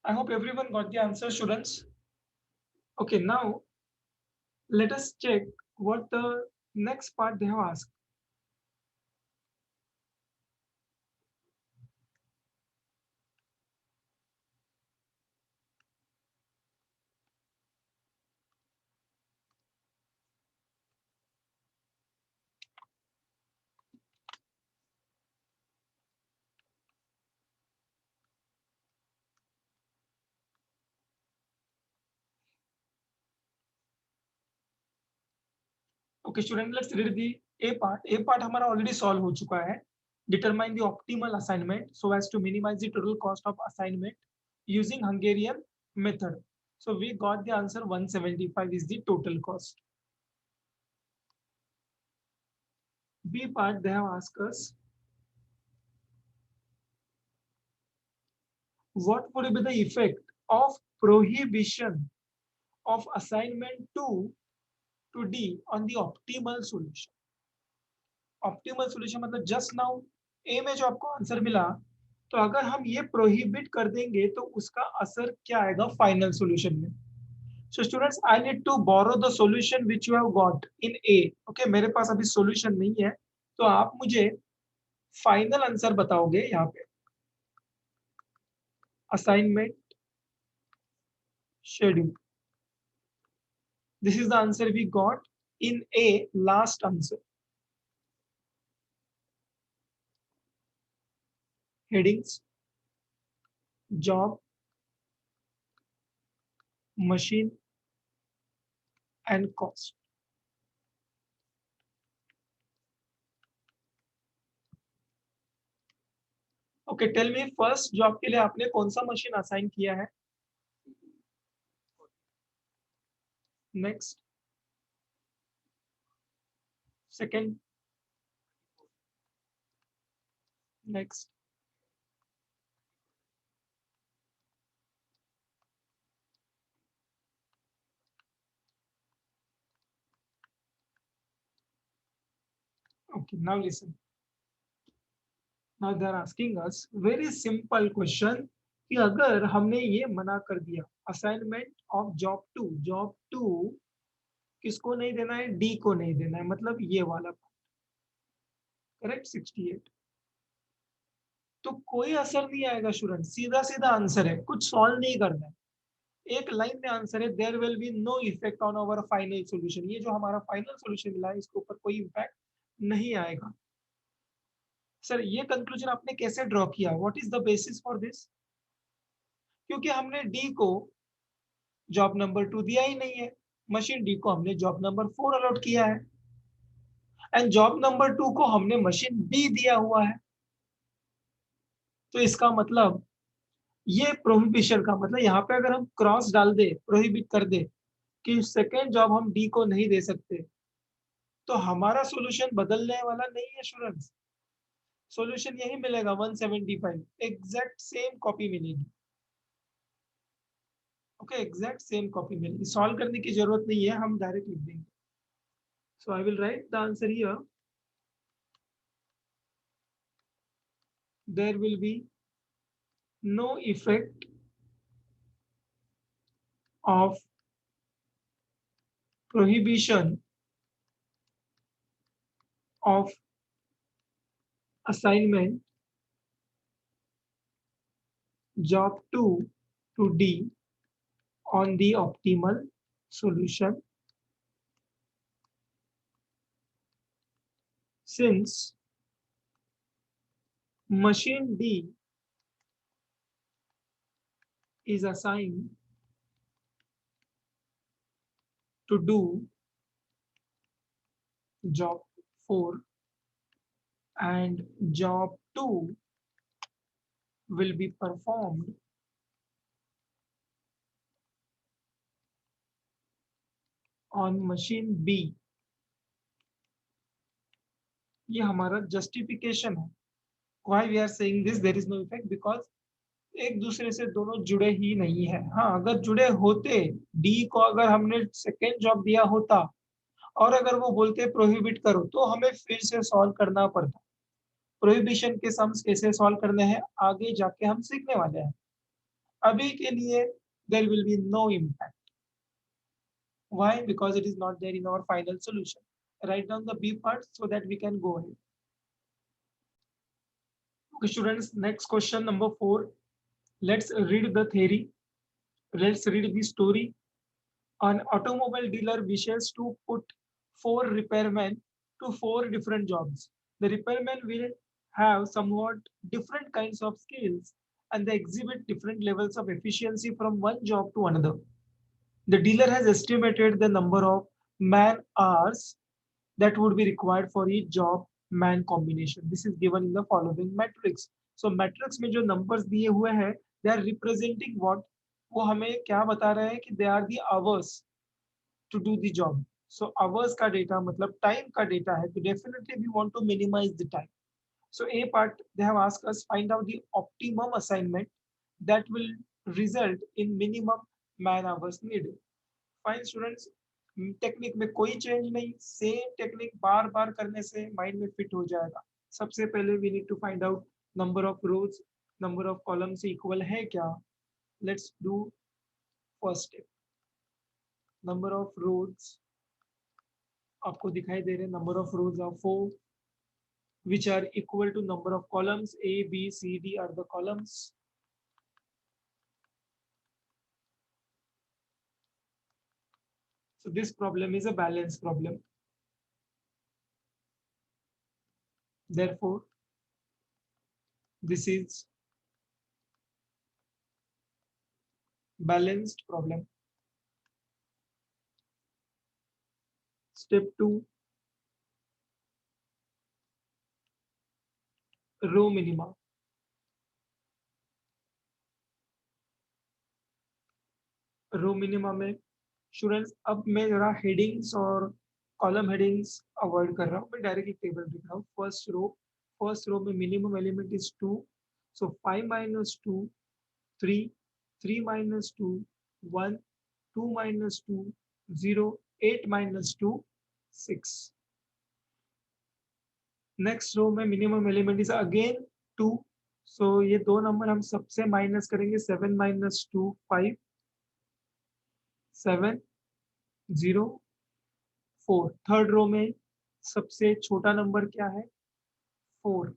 I hope everyone got the answer, students. Okay, now let us check what the next part they have asked. Okay, student, let's read the A part. A part हमारा already solve हो चुका है. Determine the optimal assignment so as to minimize the total cost of assignment using Hungarian method. So we got the answer 175 is the total cost. B part they have asked us what would be the effect of prohibition of assignment 2 to D on the optimal solution. Optimal solution मतलब just now ए में जो आपको answer मिला, तो अगर हम ये prohibit कर देंगे तो उसका असर क्या आएगा फाइनल सॉल्यूशन में. So students, I need to borrow the solution which you have got in A. Okay, मेरे पास अभी सॉल्यूशन नहीं है, तो आप मुझे फाइनल आंसर बताओगे यहाँ पे. Assignment schedule, this is the answer we got in A, last answer. Headings, job, machine and cost. Okay, tell me first job के लिए आपने कौन सा मशीन असाइन किया है. Next, second, next, okay, now listen. Now they are asking us very simple question कि अगर हमने ये मना कर दिया असाइनमेंट ऑफ जॉब टू किसको नहीं देना है, डी को नहीं देना है, मतलब ये वाला. करेक्ट, 68. तो कोई असर नहीं आएगा स्टूडेंट, सीधा सीधा आंसर है, कुछ सॉल्व नहीं करना है, एक लाइन में आंसर है. There will be no effect on our final solution. ये जो हमारा फाइनल सॉल्यूशन मिला है इसके ऊपर कोई इम्पैक्ट नहीं आएगा. सर, ये कंक्लूजन आपने कैसे ड्रॉ किया, what is the basis for this. क्योंकि हमने डी को जॉब नंबर 2 दिया ही नहीं है, मशीन डी को हमने जॉब नंबर 4 अलॉट किया है, एंड जॉब नंबर 2 को हमने मशीन बी दिया हुआ है. तो इसका मतलब ये प्रोहिबिशन का मतलब यहाँ पे अगर हम क्रॉस डाल दे, प्रोहिबिट कर दे कि सेकेंड जॉब हम डी को नहीं दे सकते, तो हमारा सॉल्यूशन बदलने वाला नहीं है स्टूडेंट्स. सॉल्यूशन यही मिलेगा 175, एग्जैक्ट सेम कॉपी मिलेगी. ओके, एग्जैक्ट सेम कॉपी मिलेगी, सॉल्व करने की जरूरत नहीं है, हम डायरेक्ट लिख देंगे. So I will write the answer here. There will be no effect of prohibition of assignment job 2 to D on the optimal solution, since machine D is assigned to do job 4 and job 2 will be performed on machine B. ये हमारा justification है. Why we are saying this, there is no effect because एक दूसरे से दोनों जुड़े ही नहीं है. हाँ, अगर जुड़े होते, डी को अगर हमने सेकेंड जॉब दिया होता और अगर वो बोलते प्रोहिबिट करो, तो हमें फिर से सॉल्व करना पड़ता. प्रोहिबिशन के सम्स कैसे सॉल्व करने हैं आगे जाके हम सीखने वाले हैं. अभी के लिए there will be no impact. Why? Because it is not there in our final solution. Write down the B part so that we can go ahead. Okay, students, next question number 4. Let's read the theory. Let's read the story. An automobile dealer wishes to put 4 repairmen to 4 different jobs. The repairmen will have somewhat different kinds of skills and they exhibit different levels of efficiency from one job to another. The dealer has estimated the number of man hours that would be required for each job man combination. This is given in the following matrix. So matrix में जो numbers दिए हुए हैं, they are representing what? वो हमें क्या बता रहे हैं कि they are the hours to do the job. So hours का data मतलब time का data है, तो definitely we want to minimize the time. So A part they have asked us find out the optimum assignment that will result in minimum man hours needed. Fine students, technique में कोई change नहीं, same technique बार बार करने से mind में fit हो जाएगा. सबसे पहले we need to find out number of rows, number of column से इक्वल है क्या. Let's do first step. Number of rows आपको दिखाई दे रहे, number of rows are 4 which are equal to number of columns. A, B, C, D are the columns. So this problem is a balance problem. Therefore, this is balanced problem. Step 2, row minima. Row minima में students अब मैं जरा headings और column headings avoid कर रहा हूँ, मैं directly table लिख रहा हूँ. फर्स्ट रो में minimum element is 2, so 5 minus 2 3, 3 minus 2 1, 2 minus 2 0, 8 minus 2 6. Next row में मिनिमम एलिमेंट इज अगेन 2, सो ये दो नंबर हम सबसे माइनस करेंगे. 7 minus 2 5, 7 0 4. थर्ड रो में सबसे छोटा नंबर क्या है? 4.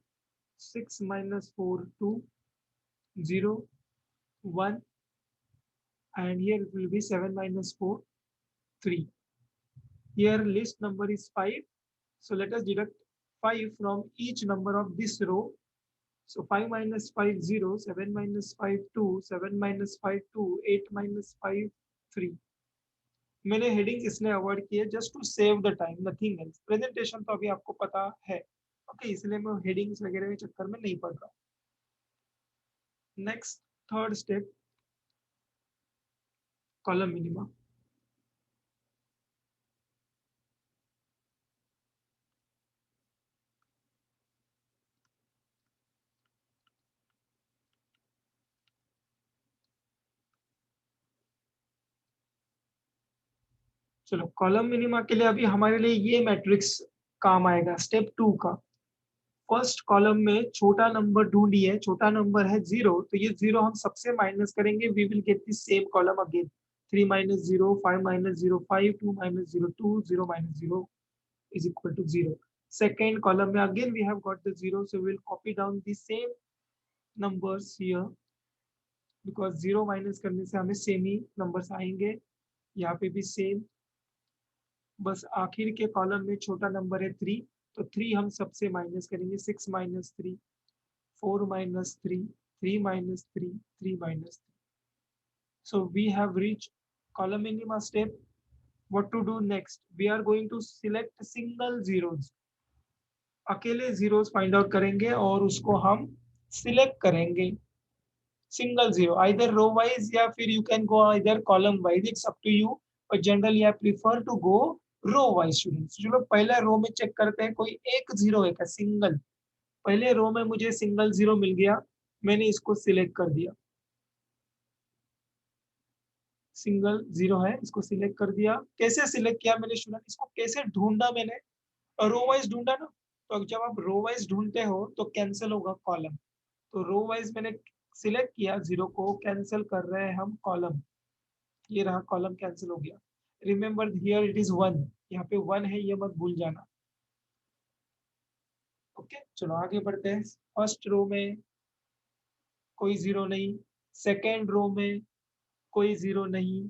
6 minus 4 2 0 1 and here it will be 7 minus 4 3. Here list number is 5, so let us deduct 5 from each number of this row. So 5 minus 5 0, 7 minus 5 2, 7 minus 5 2, 8 minus 5 3. मैंने heading इसलिए avoid किए just to save the time, nothing else. Presentation तो अभी आपको पता है, okay, इसलिए मैं हेडिंग्स वगैरह के चक्कर में नहीं पड़ रहा. Next third step, column minima. चलो कॉलम मिनिमा के लिए अभी हमारे लिए ये मैट्रिक्स काम आएगा. स्टेप 2 का फर्स्ट कॉलम में छोटा नंबर ढूंढिए. छोटा नंबर है 0, तो ये 0 हम सबसे माइनस करेंगे. We will get the same column again. 3 minus 0, 5 minus 0 5, 2 minus 0 2, 0 minus 0 is equal to 0. Second column में again we have got the 0, so we will copy down the same numbers here because 0 minus करने से हमें same ही numbers आएंगे. यहाँ पे भी same, बस आखिर के कॉलम में छोटा नंबर है 3, तो 3 हम सबसे माइनस करेंगे. 6 minus 3, 4 minus 3, 3 minus 3, 3 minus 3. So we have reached column minima step. What to do next? We are going to select single zeros. अकेले zeros find out करेंगे और उसको हम select करेंगे. Single zero, either row wise या फिर you can go either column wise. It's up to you. But generally I prefer to go row wise students. चलो पहले रो में चेक करते हैं. कोई एक जीरो है क्या? सिंगल. पहले रो में मुझे सिंगल जीरो मिल गया, मैंने इसको सिलेक्ट कर दिया. सिंगल जीरो है, इसको सिलेक्ट कर दिया. कैसे सिलेक्ट किया मैंने स्टूडेंट? इसको कैसे ढूंढा मैंने? रो वाइज ढूंढा ना. तो जब आप रो वाइज ढूंढते हो तो कैंसिल होगा कॉलम. तो रो वाइज मैंने सिलेक्ट किया, जीरो को कैंसिल कर रहे हैं हम कॉलम, ये रहा कॉलम कैंसिल हो गया। Remember here it is one, यहाँ पे वन है ये मत भूल जाना। ओके चलो आगे बढ़ते हैं। फर्स्ट रो में कोई जीरो नहीं, सेकेंड रो में कोई जीरो नहीं,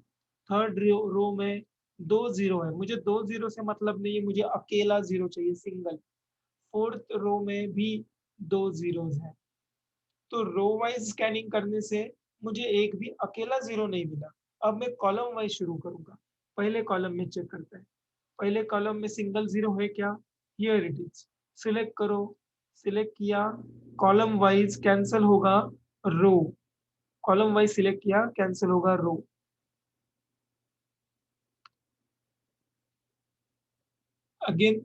थर्ड रो में दो जीरो है, मुझे दो जीरो से मतलब नहीं है, मुझे अकेला जीरो चाहिए, सिंगल। फोर्थ रो में भी दो जीरोज हैं, तो रो वाइज स्कैनिंग करने से मुझे एक भी अकेला जीरो नहीं मिला। अब मैं कॉलम वाइज शुरू करूंगा। पहले कॉलम में चेक करते हैं, पहले कॉलम में सिंगल जीरो है क्या, हियर इट इज। सिलेक्ट करो, सिलेक्ट किया, कॉलम वाइज कैंसिल होगा रो, कॉलम वाइज सिलेक्ट किया कैंसिल होगा रो। अगेन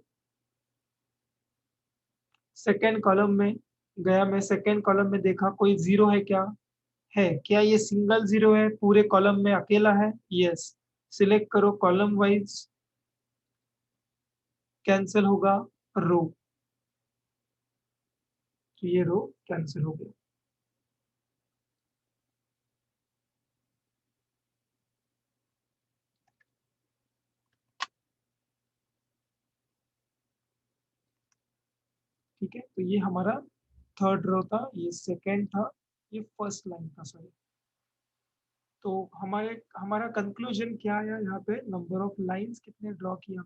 सेकेंड कॉलम में गया, मैं सेकेंड कॉलम में देखा कोई जीरो है क्या, है क्या, ये सिंगल जीरो है, पूरे कॉलम में अकेला है, यस। सिलेक्ट करो कॉलम वाइज, कैंसिल होगा रो, तो ये रो कैंसिल हो गया। ठीक है, तो ये हमारा थर्ड रो था, ये सेकेंड था, ये फर्स्ट लाइन था, सॉरी। तो हमारे हमारा कंक्लूजन क्या आया यहाँ पे, नंबर ऑफ लाइंस कितने ड्रॉ किया,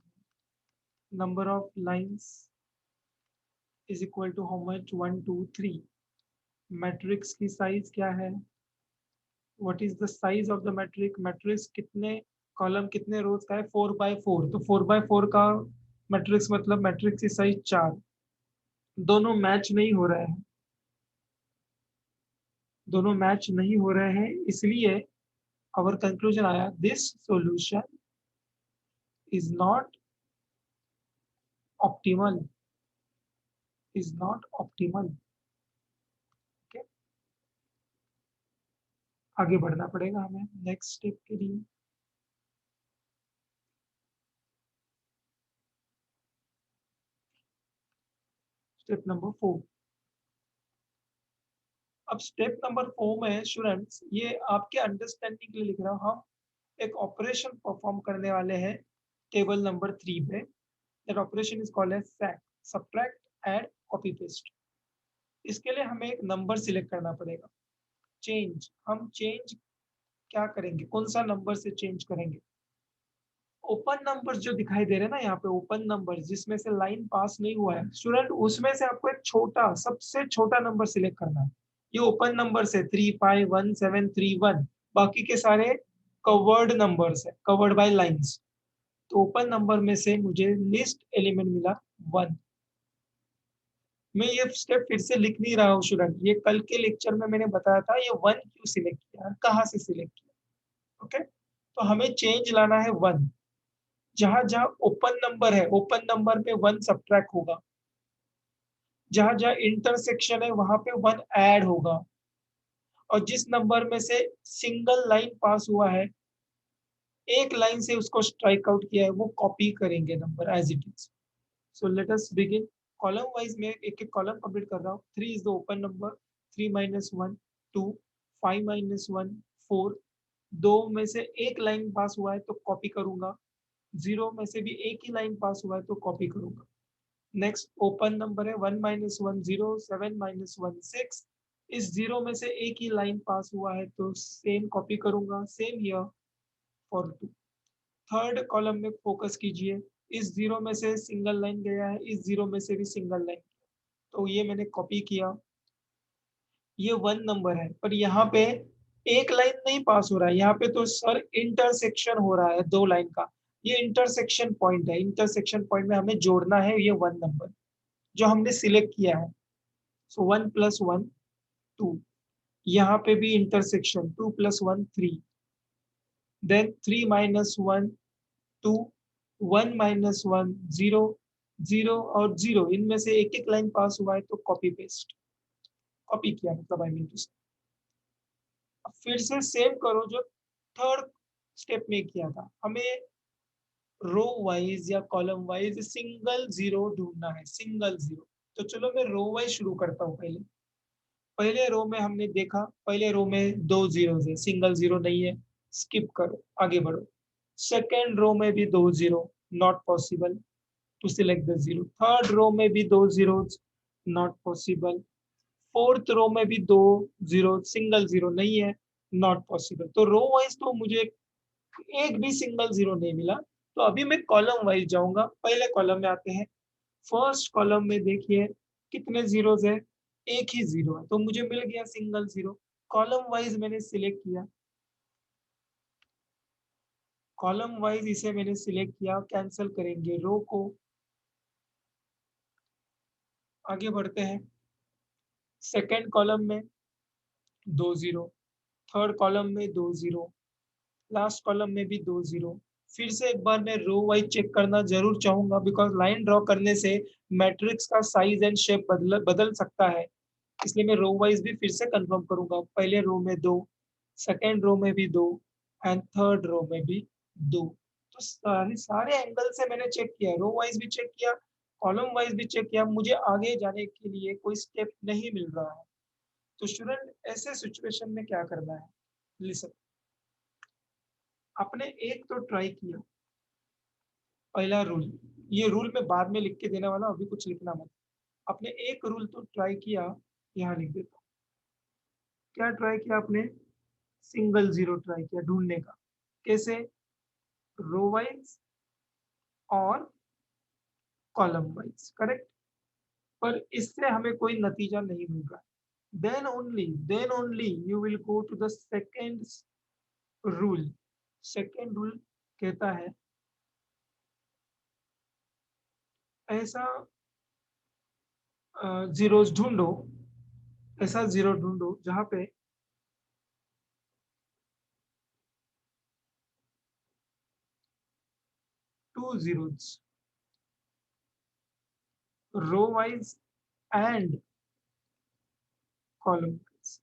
number of lines is equal to how much, one two three. Matrix की साइज क्या है, what is the size of the matrix, matrix कितने कॉलम कितने रोज का है, 4 बाय 4, तो 4 बाय 4 का मैट्रिक्स मतलब मैट्रिक्स की साइज 4। दोनों मैच नहीं हो रहे हैं, दोनों मैच नहीं हो रहे हैं, इसलिए our conclusion आया, this solution is not optimal, is not optimal। okay? आगे बढ़ना पड़ेगा हमें नेक्स्ट स्टेप के लिए। Step number 4। अब स्टेप नंबर 4 में स्टूडेंट्स, ये आपके अंडरस्टैंडिंग के लिए लिख रहा हूँ, हम एक ऑपरेशन परफॉर्म करने वाले हैं टेबल नंबर 3 पे। That operation is called as SAC, subtract, add, copy paste. इसके लिए हमें एक नंबर सिलेक्ट करना पड़ेगा। चेंज, हम चेंज क्या करेंगे, कौन सा नंबर से चेंज करेंगे, ओपन नंबर्स जो दिखाई दे रहे हैं ना यहाँ पे, ओपन नंबर जिसमें से लाइन पास नहीं हुआ है स्टूडेंट, उसमें से आपको एक छोटा, सबसे छोटा नंबर सिलेक्ट करना है। ये ओपन नंबर है 351731, बाकी के सारे कवर्ड नंबर्स है, कवर्ड बाय लाइंस। तो ओपन नंबर में से मुझे लिस्ट एलिमेंट मिला 1। मैं ये स्टेप फिर से लिख नहीं रहा हूँ स्टूडेंट, ये कल के लेक्चर में मैंने बताया था, ये 1 क्यों सिलेक्ट किया, कहाँ से सिलेक्ट किया। ओके, तो हमें चेंज लाना है 1। जहां जहां ओपन नंबर है, ओपन नंबर पे 1 सब्ट्रैक्ट होगा, जहां जहां इंटरसेक्शन है वहां पे 1 ऐड होगा, और जिस नंबर में से सिंगल लाइन पास हुआ है, एक लाइन से उसको स्ट्राइक आउट किया है, वो कॉपी करेंगे number as it is. So let us begin. Column wise में एक एक कॉलम कंप्लीट कर रहा हूँ। 3 is the open number, 3 minus 1 2, 5 minus 1 4, दो में से एक लाइन पास हुआ है तो कॉपी करूंगा, जीरो में से भी एक ही लाइन पास हुआ है तो कॉपी करूंगा। नेक्स्ट ओपन नंबर है 1 माइनस 1 0, 7 माइनस 1 6, इस जीरो में से एक ही लाइन पास हुआ है तो सेम कॉपी करूंगा, same here for 2। Third column में फोकस कीजिए, इस जीरो में से सिंगल लाइन गया है, इस जीरो में से भी सिंगल लाइन, तो ये मैंने कॉपी किया। ये 1 नंबर है, पर यहाँ पे एक लाइन नहीं पास हो रहा है, यहाँ पे तो सर इंटरसेक्शन हो रहा है दो लाइन का, ये इंटरसेक्शन पॉइंट है, इंटरसेक्शन पॉइंट में हमें जोड़ना है ये 1 नंबर जो हमने सिलेक्ट किया है। सो 1 प्लस 1 2, यहाँ पे भी intersection 2 plus 1 3, then 3 minus 1 2, 1 minus 1 0, 0 और 0, इनमें से एक एक लाइन पास हुआ है तो कॉपी पेस्ट, कॉपी किया मतलब आई मीन टू से। अब फिर से सेव करो जो थर्ड स्टेप में किया था, हमें रो वाइज या कॉलम वाइज सिंगल जीरो ढूंढना है, सिंगल जीरो। तो चलो मैं रो वाइज शुरू करता हूँ पहले। पहले रो में हमने देखा, पहले रो में 2 जीरोस है, सिंगल जीरो नहीं है, स्किप करो, आगे बढ़ो। सेकेंड रो में भी 2 zero, not possible to select the zero. Third row में भी 2 zeros, not possible. Fourth row में भी 2 जीरो, सिंगल जीरो नहीं है, नॉट पॉसिबल। तो रो वाइज तो मुझे एक भी सिंगल जीरो नहीं मिला। तो अभी मैं कॉलम वाइज जाऊंगा, पहले कॉलम में आते हैं। फर्स्ट कॉलम में देखिए कितने जीरोस है, एक ही जीरो है, तो मुझे मिल गया सिंगल जीरो। कॉलम वाइज मैंने सिलेक्ट किया, कॉलम वाइज इसे मैंने सिलेक्ट किया, कैंसिल करेंगे रो को, आगे बढ़ते हैं। सेकेंड कॉलम में 2 जीरो, थर्ड कॉलम में 2 जीरो, लास्ट कॉलम में भी 2 जीरो। फिर से एक बार मैं रो वाइज चेक करना जरूर चाहूंगा, बिकॉज लाइन ड्रॉ करने से मैट्रिक्स का साइज एंड शेप बदल बदल सकता है। इसलिए मैं रो वाइज भी फिर से कंफर्म करूंगा। पहले रो में 2, सेकेंड रो में भी 2, एंड थर्ड रो में भी 2। तो सारे सारे एंगल से मैंने चेक किया, रो वाइज भी चेक किया, कॉलम वाइज भी चेक किया, मुझे आगे जाने के लिए कोई स्टेप नहीं मिल रहा है। तो स्टूडेंट ऐसे सिचुएशन में क्या करना है, लिसन। आपने एक तो ट्राई किया, पहला रूल, ये रूल मैं बाद में लिख के देने वाला, अभी कुछ लिखना मत। आपने एक रूल तो ट्राई किया, यहाँ लिख देता हूँ। क्या ट्राई किया आपने, सिंगल जीरो ट्राई किया ढूंढने का। कैसे, रो वाइज और कॉलम वाइज, करेक्ट। पर इससे हमें कोई नतीजा नहीं मिल रहा। Then only you will go to the second rule. Second rule कहता है ऐसा जीरोस ढूंढो, ऐसा जीरो ढूंढो जहां पे 2 zeros, row wise and column wise.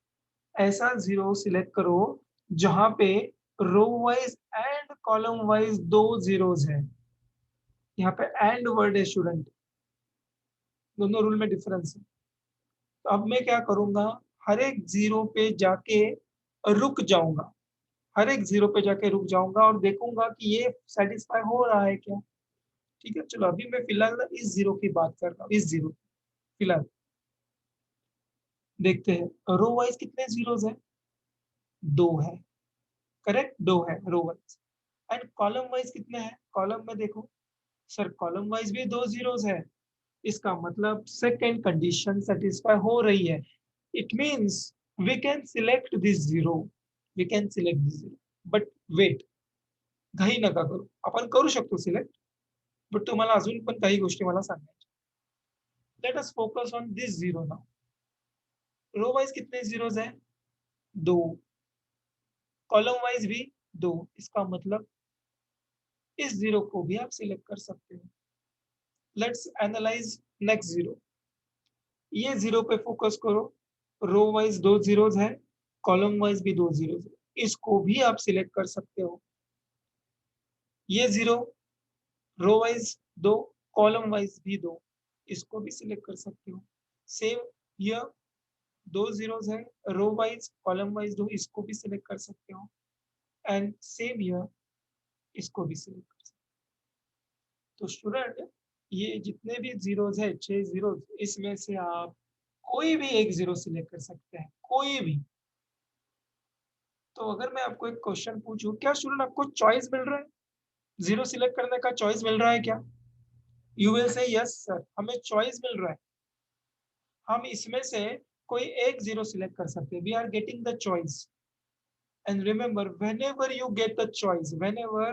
ऐसा जीरो सिलेक्ट करो जहां पे row wise and column wise 2 zeros है। यहाँ पे एंड वर्ड है स्टूडेंट, दोनों रूल में डिफरेंस है। तो अब मैं क्या करूंगा, हर एक जीरो पे जाके रुक जाऊंगा, हर एक जीरो पे जाके रुक जाऊंगा और देखूंगा कि ये सेटिस्फाई हो रहा है क्या। ठीक है, चलो अभी मैं फिलहाल इस जीरो की बात कर रहा हूँ, इस जीरो फिलहाल देखते हैं रो वाइज कितने जीरोस है, 2 है, करेक्ट, 2 है row wise. And column wise कितने हैं, कॉलम में देखो सर, कॉलम वाइज भी 2 जीरोस है। इसका मतलब सेकेंड कंडीशन सेटिस्फाई हो रही है। It means we can select this zero, we can select this zero. But wait, घाई नका करू, आपण करू शकतो सिलेक्ट, बट तुम्हाला अजून पण काही गोष्टी मला सांगायच्या। Let us focus on this zero now. Row wise कितने जीरोस है, 2, कॉलम वाइज भी 2। इसका मतलब इस जीरो को भी आप सिलेक्ट कर सकते हो। Let's analyse next zero. ये जीरो पे फोकस करो, रो वाइज 2 जीरोस है, कॉलम वाइज भी 2 जीरोस है, इसको भी आप सिलेक्ट कर सकते हो। ये zero, row wise 2, column wise भी 2, इसको भी सिलेक्ट कर सकते हो। सेम हियर, 2 जीरोस है, रो वाइज कॉलम वाइज 2, इसको भी सिलेक्ट कर सकते हो। एंड सेम हियर, इसको भी सिलेक्ट कर सकते हो। तो स्टूडेंट, ये जितने भी जीरोस है, 6 जीरोस, इसमें से आप कोई भी एक जीरो सिलेक्ट कर सकते हैं, कोई भी। तो अगर मैं आपको एक क्वेश्चन पूछूं, क्या स्टूडेंट आपको चॉइस मिल रहा है, जीरो सिलेक्ट करने का चॉइस मिल रहा है क्या? You will say yes sir, हमें चॉइस मिल रहा है, हम इसमें से कोई एक जीरो सिलेक्ट कर सकते हैं, we are getting the choice. And remember, whenever you get the choice, whenever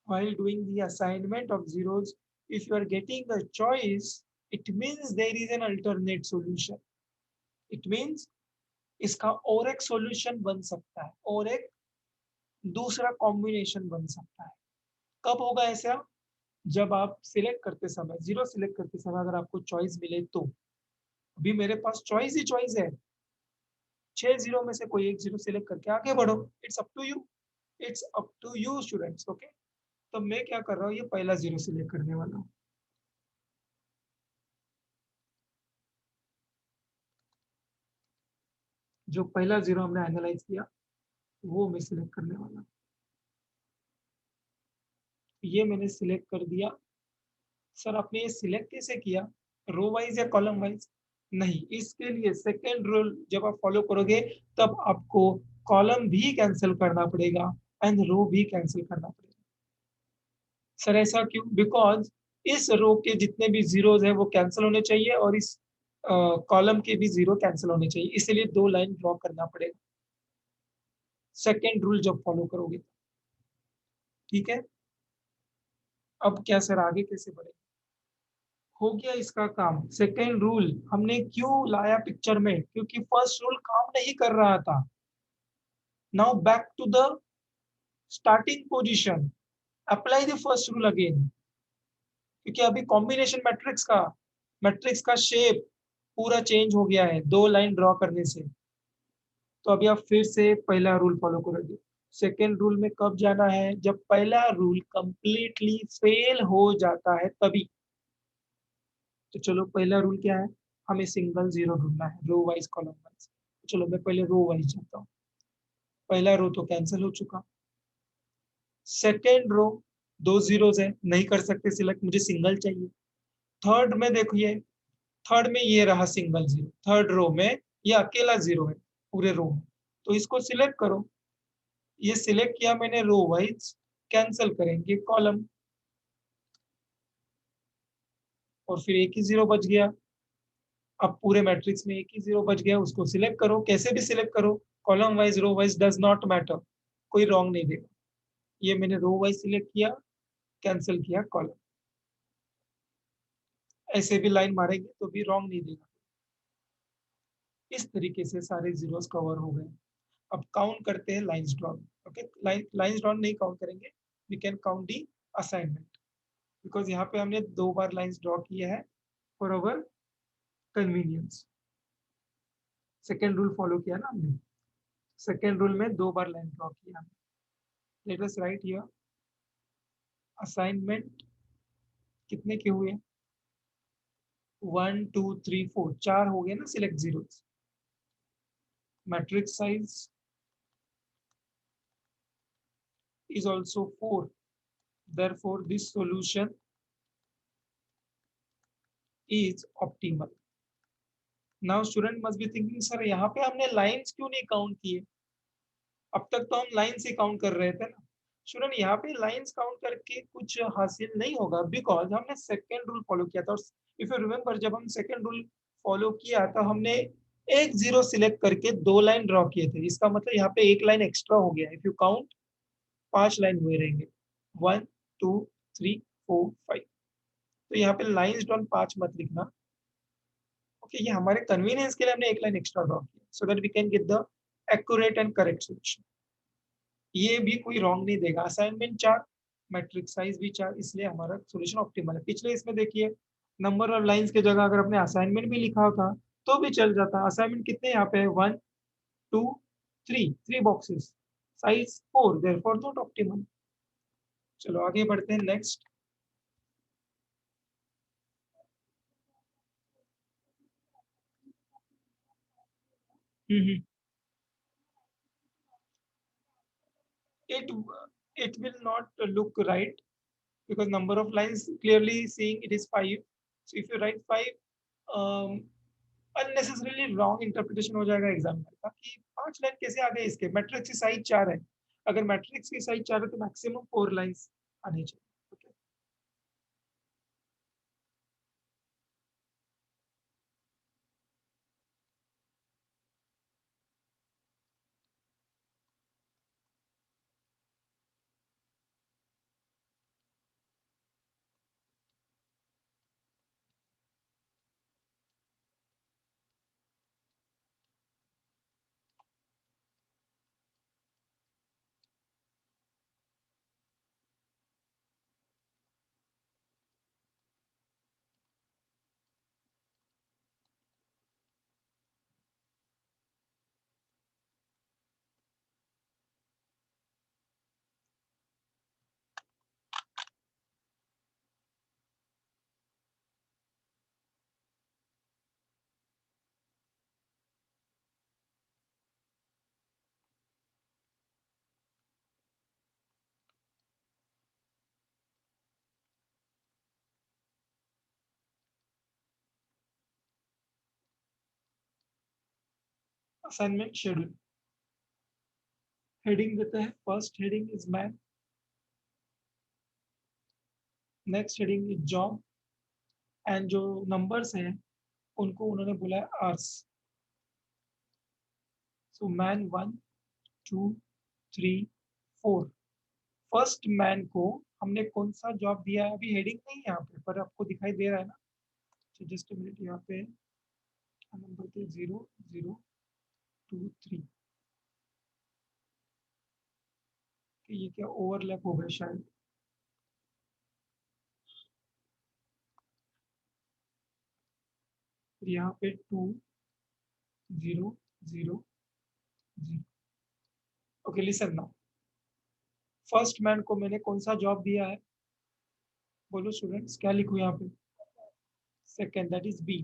while doing the assignment of zeros, if you are getting the choice, it means there is an alternate solution, it means इसका और एक solution बन सकता है, और एक दूसरा combination बन सकता है। कब होगा ऐसा, जब आप सिलेक्ट करते समय, जीरो सिलेक्ट करते समय अगर आपको चॉइस मिले तो। अभी मेरे पास चॉइस ही चॉइस है, 6 जीरो में से कोई एक जीरो सिलेक्ट करके आगे बढ़ो, it's up to you, it's up to you students, okay. तो मैं क्या कर रहा हूँ, ये पहला जीरो सिलेक्ट करने वाला हूँ। जो पहला जीरो हमने एनालाइज किया वो मैं सिलेक्ट करने वाला हूँ। ये मैंने सिलेक्ट कर दिया। सर आपने ये सिलेक्ट कैसे किया, रो वाइज या कॉलम वाइज? नहीं, इसके लिए सेकेंड रूल जब आप फॉलो करोगे तब आपको कॉलम भी कैंसिल करना पड़ेगा एंड रो भी कैंसिल करना पड़ेगा। सर ऐसा क्यों? बिकॉज इस रो के जितने भी जीरोज है वो कैंसिल होने चाहिए और इस कॉलम के भी जीरो कैंसिल होने चाहिए, इसलिए दो लाइन ड्रॉ करना पड़ेगा सेकेंड रूल जब फॉलो करोगे। ठीक है, अब क्या सर आगे कैसे बढ़े? हो गया इसका काम। सेकेंड रूल हमने क्यों लाया पिक्चर में? क्योंकि फर्स्ट रूल काम नहीं कर रहा था। Now back to the starting position, apply the first rule again. क्योंकि अभी कॉम्बिनेशन मैट्रिक्स का शेप पूरा चेंज हो गया है दो लाइन ड्रॉ करने से। तो अभी आप फिर से पहला रूल फॉलो करोगे। सेकेंड रूल में कब जाना है? जब पहला रूल कंप्लीटली फेल हो जाता है तभी। तो चलो पहला रूल क्या है? हमें सिंगल जीरो ढूंढना है, रो वाइज कॉलम वाइज। चलो मैं पहले रो वाइज जाता हूँ। पहला रो तो कैंसिल हो चुका। सेकेंड रो दो जीरोज है, नहीं कर सकते सिलेक्ट, मुझे सिंगल चाहिए। थर्ड में देखिए, थर्ड में ये रहा सिंगल जीरो, थर्ड रो में ये अकेला जीरो है पूरे रो में, तो इसको सिलेक्ट करो। ये सिलेक्ट किया मैंने रो वाइज, कैंसिल करेंगे कॉलम, और फिर एक ही जीरो बच गया। अब पूरे मैट्रिक्स में एक ही जीरो बच गया, उसको सिलेक्ट करो, कैसे भी सिलेक्ट करो, column wise row wise does not matter, कोई रॉन्ग नहीं देगा। ये मैंने रो वाइज सिलेक्ट किया, कैंसिल किया कॉलम। ऐसे भी लाइन मारेंगे तो भी रॉन्ग नहीं देगा। इस तरीके से सारे जीरोस कवर हो गए। अब काउंट करते हैं lines drawn. Okay, lines drawn नहीं काउंट करेंगे, we can count the assignment, because यहाँ पे हमने दो बार लाइंस ड्रॉ किए हैं for our convenience. Second rule follow किया ना हमने, सेकेंड रूल में दो बार लाइन ड्रॉ किया। Let us write here assignment कितने के हुए? 1 2 3 4, चार हो गए ना select zero. Matrix size is also 4, therefore this solution is optimal. Now student must be thinking sir यहाँ पे हमने लाइंस क्यों नहीं काउंट किए? अब तक तो हम लाइंस ही काउंट कर रहे थे ना। स्टूडेंट यहाँ पे लाइंस काउंट करके कुछ हासिल नहीं होगा, बिकॉज हमने सेकेंड रूल फॉलो किया था। और इफ यू रिमेम्बर जब हम सेकेंड रूल फॉलो किया तो हमने एक जीरो सिलेक्ट करके दो लाइन ड्रॉ किए थे, इसका मतलब यहाँ पे एक लाइन एक्स्ट्रा हो गया। इफ यू काउंट पांच लाइन हुए रहेंगे, 1 2 3 4 5। तो यहाँ पे लाइंस ड्रॉन पांच मत लिखना। ओके, ये हमारे कन्वीनियंस के लिए हमने एक लाइन एक्स्ट्रा ड्रॉ किया so that we can get the accurate and correct solution. ये भी कोई रॉन्ग नहीं देगा। असाइनमेंट चार, मैट्रिक्स साइज भी चार, इसलिए हमारा सोल्यूशन ऑप्टिमल है। पिछले इसमें देखिए नंबर ऑफ लाइंस की जगह अगर अपने असाइनमेंट भी लिखा होता तो भी चल जाता। असाइनमेंट कितने यहाँ पे? 1 2 3, three boxes, size 4, therefore not optimal. चलो आगे बढ़ते हैं next. Hmm, it it will not look right because number of lines clearly seeing it is 5. So if you write 5, um, unnecessarily wrong interpretation हो जाएगा examiner का कि पांच line कैसे आ गए इसके, मैट्रिक्स की साइज 4 है। अगर मैट्रिक्स की साइज 4 है तो मैक्सिमम 4 लाइंस आनी चाहिए। Okay? असाइनमेंट शेड्यूल, हेडिंग देते हैं, first heading is man, next heading is job, and जो नंबर्स हैं उनको उन्होंने बोला है hours. So man 1 2 3 4, first man को हमने कौन सा जॉब दिया है, अभी हेडिंग नहीं है यहाँ पे पर आपको दिखाई दे रहा है ना। तो जस्ट मिनट, यहाँ पे नंबर थे 0 0 2 3, कि ये क्या ओवरलैप हो गया शायद। फिर यहाँ पे 2 0 0 0। Okay listen now, first man को मैंने कौन सा जॉब दिया है, बोलो स्टूडेंट्स, क्या लिखूं यहाँ पे, second, that is B.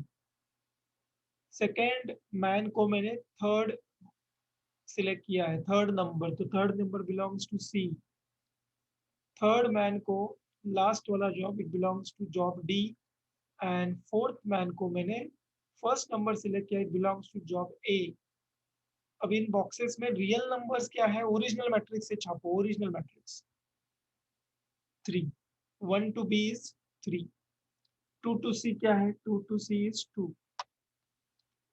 Second man को मैंने थर्ड सिलेक्ट किया है, थर्ड नंबर, तो third number belongs to C. Third man को लास्ट वाला job, it belongs to job D. And fourth man को मैंने फर्स्ट नंबर सिलेक्ट किया, it belongs to job A. अब इन बॉक्सेस में रियल नंबर्स क्या है, ओरिजिनल मैट्रिक्स से छापो, original matrix 3, 1 to B is 3, 2 to C क्या है, 2 to C is 2,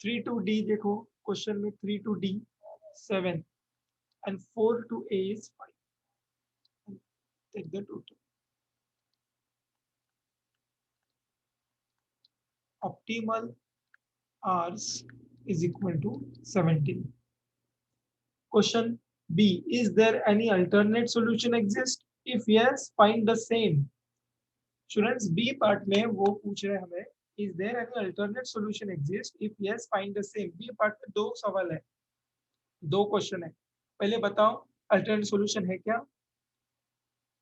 3 to D देखो क्वेश्चन में, 3 to D 7, and 4 to A is 5. Take the total. Optimal hours is equal to 17. Question B. Is there any alternate solution exist? If yes, find the same. Students, B part में वो पूछ रहे हैं हमें, is there any alternate solution exist? If yes, find the same. B part में दो सवाल है, दो क्वेश्चन है, पहले बताओ alternate solution है क्या?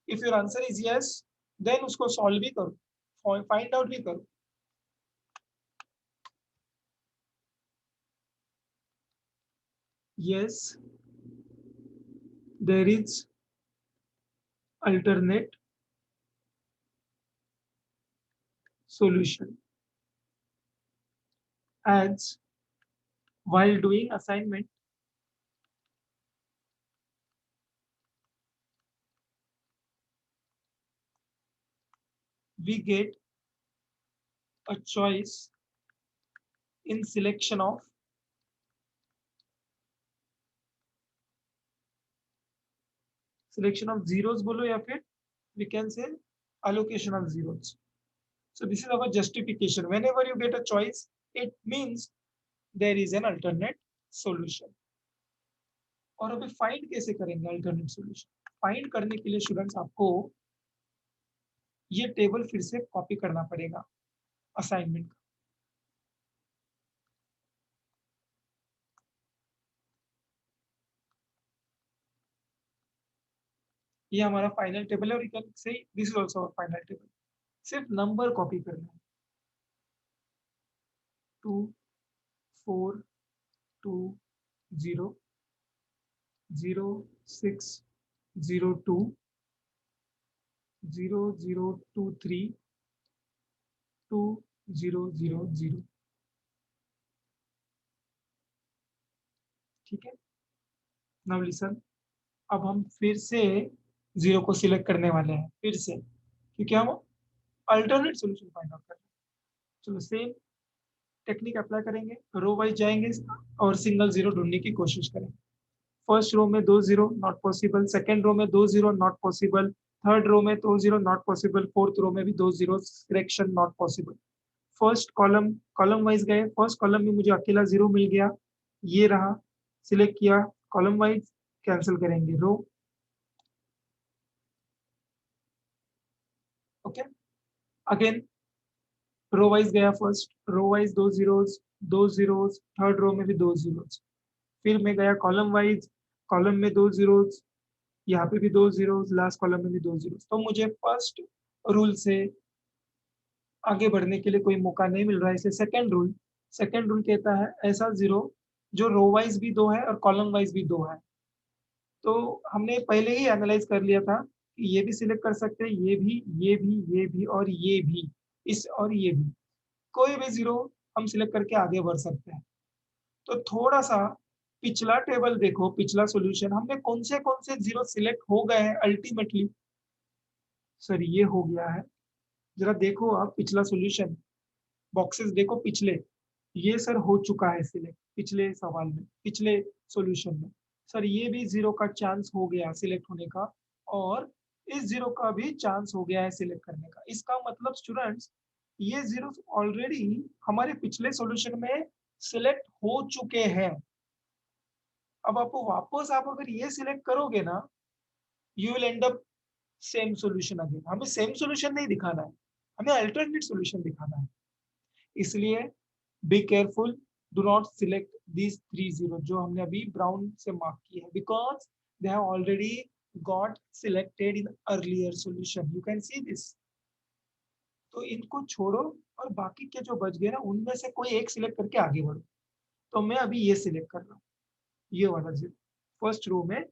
If your answer is yes, then उसको solve भी करो, find out भी करो। Yes, there is alternate solution, as while doing assignment we get a choice in selection of zeros बोलो या फिर we can say allocation of zeros. So this is our justification. Whenever you get a choice, it means there is an alternate solution. और अभी find कैसे करेंगे alternate solution? Find करने के लिए स्टूडेंट्स आपको ये टेबल फिर से कॉपी करना पड़ेगा असाइनमेंट का। ये हमारा फाइनल टेबल है और you can say this is also our final table. सिर्फ नंबर कॉपी करना है, 2 4 2 0 0 6 0 2 0 0 2 3 2 0 0 0। ठीक है, नाउ लिसन, अब हम फिर से जीरो को सिलेक्ट करने वाले हैं फिर से, क्योंकि हम अल्टरनेट सॉल्यूशन फाइंड आउट कर रहे हैं। चलो सेम टेक्निक अप्लाई करेंगे, रो वाइज जाएंगे और सिंगल जीरो ढूंढने की कोशिश करेंगे। फर्स्ट रो में 2 zero not possible, second row में 2 zero not possible, third row में 2 zero not possible, fourth row में भी 2 zero, selection not possible. First column, column wise गए, फर्स्ट कॉलम में मुझे अकेला जीरो मिल गया, ये रहा, सिलेक्ट किया, कॉलम वाइज कैंसिल करेंगे row. Okay, again row wise गया, first row wise 2 zeros 2 zeros, third row में भी 2 जीरोस, फिर मैं गया कॉलम वाइज, कॉलम में 2 जीरोस, यहाँ पे भी 2 जीरोस, लास्ट कॉलम में भी 2 जीरोस। तो मुझे फर्स्ट रूल से आगे बढ़ने के लिए कोई मौका नहीं मिल रहा है, इसलिए सेकेंड रूल कहता है ऐसा जीरो जो रो वाइज भी 2 है और कॉलम वाइज भी 2 है। तो हमने पहले ही एनालाइज कर लिया था कि ये भी सिलेक्ट कर सकते हैं, ये भी, ये भी, ये भी और ये भी, इस और ये भी, कोई भी जीरो हम सिलेक्ट करके आगे बढ़ सकते हैं। तो थोड़ा सा पिछला टेबल देखो, पिछला सॉल्यूशन हमने कौन से जीरो सिलेक्ट हो गए हैं अल्टीमेटली। सर ये हो गया है, जरा देखो आप पिछला सॉल्यूशन, बॉक्सेस देखो पिछले, ये सर हो चुका है सिलेक्ट पिछले सवाल में, पिछले सॉल्यूशन में। सर ये भी जीरो का चांस हो गया सिलेक्ट होने का, और इस जीरो का भी चांस हो गया है सिलेक्ट करने का। इसका मतलब स्टूडेंट्स ये जीरो ऑलरेडी हमारे पिछले सॉल्यूशन में सिलेक्ट हो चुके हैं। अब आपको वापस आप अगर ये सिलेक्ट करोगे ना, you will and up same solution again. हमें सेम सॉल्यूशन नहीं दिखाना है, हमें अल्टरनेट सॉल्यूशन दिखाना है। इसलिए be careful, do not select these three zero जो हमने अभी ब्राउन से मार्क किए हैं, because they have already got selected in earlier solution, you can see this. तो इनको छोड़ो और बाकी के जो बच गए ना उनमें से कोई एक सिलेक्ट करके आगे बढ़ो। तो मैं अभी ये सिलेक्ट कर रहा हूँ, ये वाला जीरो, फर्स्ट रो में